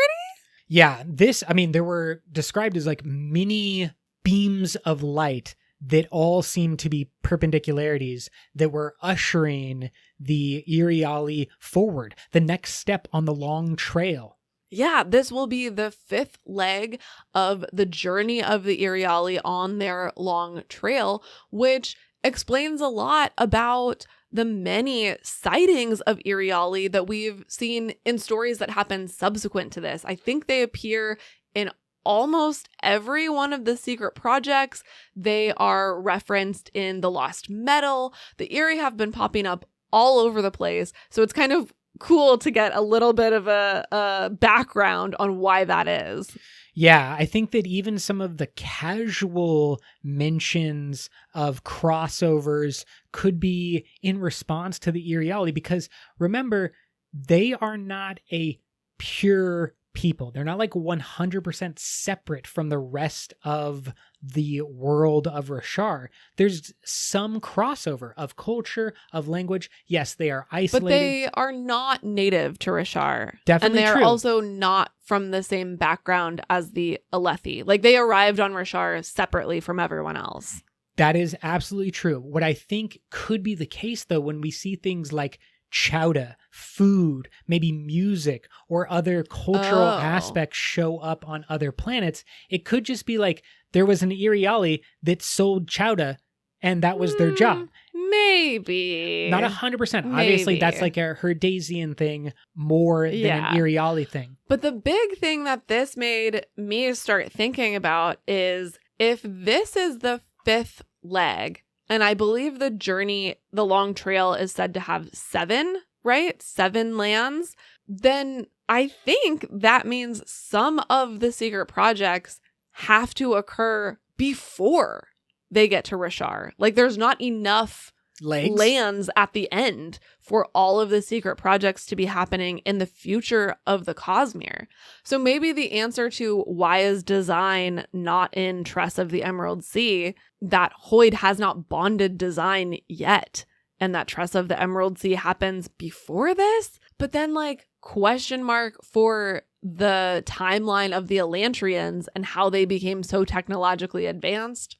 Yeah, there were described as like mini beams of light that all seem to be perpendicularities that were ushering the Iriali forward, the next step on the long trail. Yeah, this will be the fifth leg of the journey of the Iriali on their long trail, which explains a lot about the many sightings of Iriali that we've seen in stories that happen subsequent to this. I think they appear in almost every one of the secret projects. They are referenced in the Lost Metal. The Eerie have been popping up all over the place. So it's kind of cool to get a little bit of a background on why that is. Yeah, I think that even some of the casual mentions of crossovers could be in response to the Iriali, because remember, they are not a pure people. They're not like 100% separate from the rest of the world of Rashar. There's some crossover of culture, of language. Yes, they are isolated. But they are not native to Rashar. Definitely and they true. are also not from the same background as the Alethi. Like, they arrived on Rashar separately from everyone else. That is absolutely true. What I think could be the case, though, when we see things like chowda, food, maybe music, or other cultural aspects show up on other planets, it could just be like there was an Iriali that sold chowda and that was their job. Maybe. Not 100%. Obviously, that's like a Herdasian thing more than an Iriali thing. But the big thing that this made me start thinking about is if this is the 5th leg, and I believe the journey, the long trail is said to have 7, right? 7 lands, then I think that means some of the secret projects have to occur before they get to Rishar. Like, there's not enough lands at the end for all of the secret projects to be happening in the future of the Cosmere. So maybe the answer to why is design not in Tress of the Emerald Sea, that Hoyd has not bonded design yet, and that Tress of the Emerald Sea happens before this. But then, like, question mark for the timeline of the Elantrians and how they became so technologically advanced.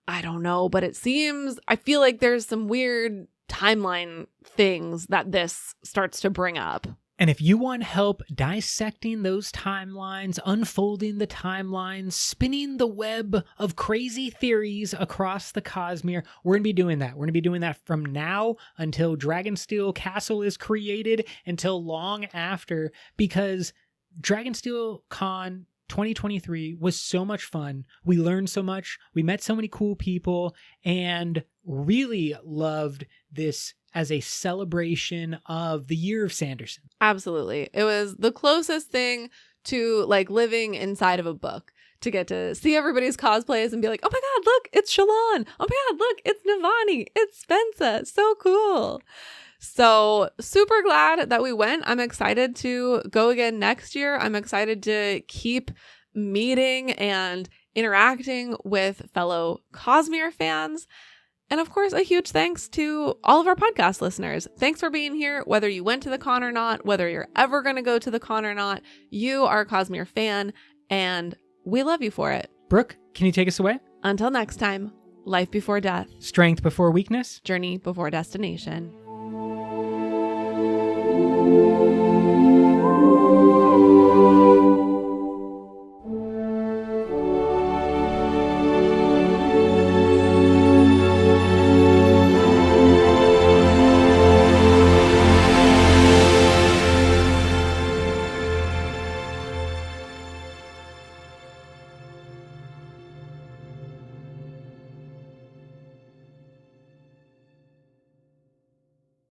I don't know, but it seems, I feel like there's some weird timeline things that this starts to bring up. And if you want help dissecting those timelines, unfolding the timelines, spinning the web of crazy theories across the Cosmere, we're going to be doing that. We're going to be doing that from now until Dragonsteel Castle is created, until long after, because Dragonsteel Con 2023 was so much fun. We learned so much. We met so many cool people and really loved this as a celebration of the year of Sanderson. Absolutely. It was the closest thing to like living inside of a book, to get to see everybody's cosplays and be like, oh my God, look, it's Shalon. Oh my God, look, it's Navani. It's Spensa. So cool. So super glad that we went. I'm excited to go again next year. I'm excited to keep meeting and interacting with fellow Cosmere fans. And of course, a huge thanks to all of our podcast listeners. Thanks for being here, whether you went to the con or not, whether you're ever going to go to the con or not. You are a Cosmere fan, and we love you for it. Brooke, can you take us away? Until next time, life before death, strength before weakness, journey before destination.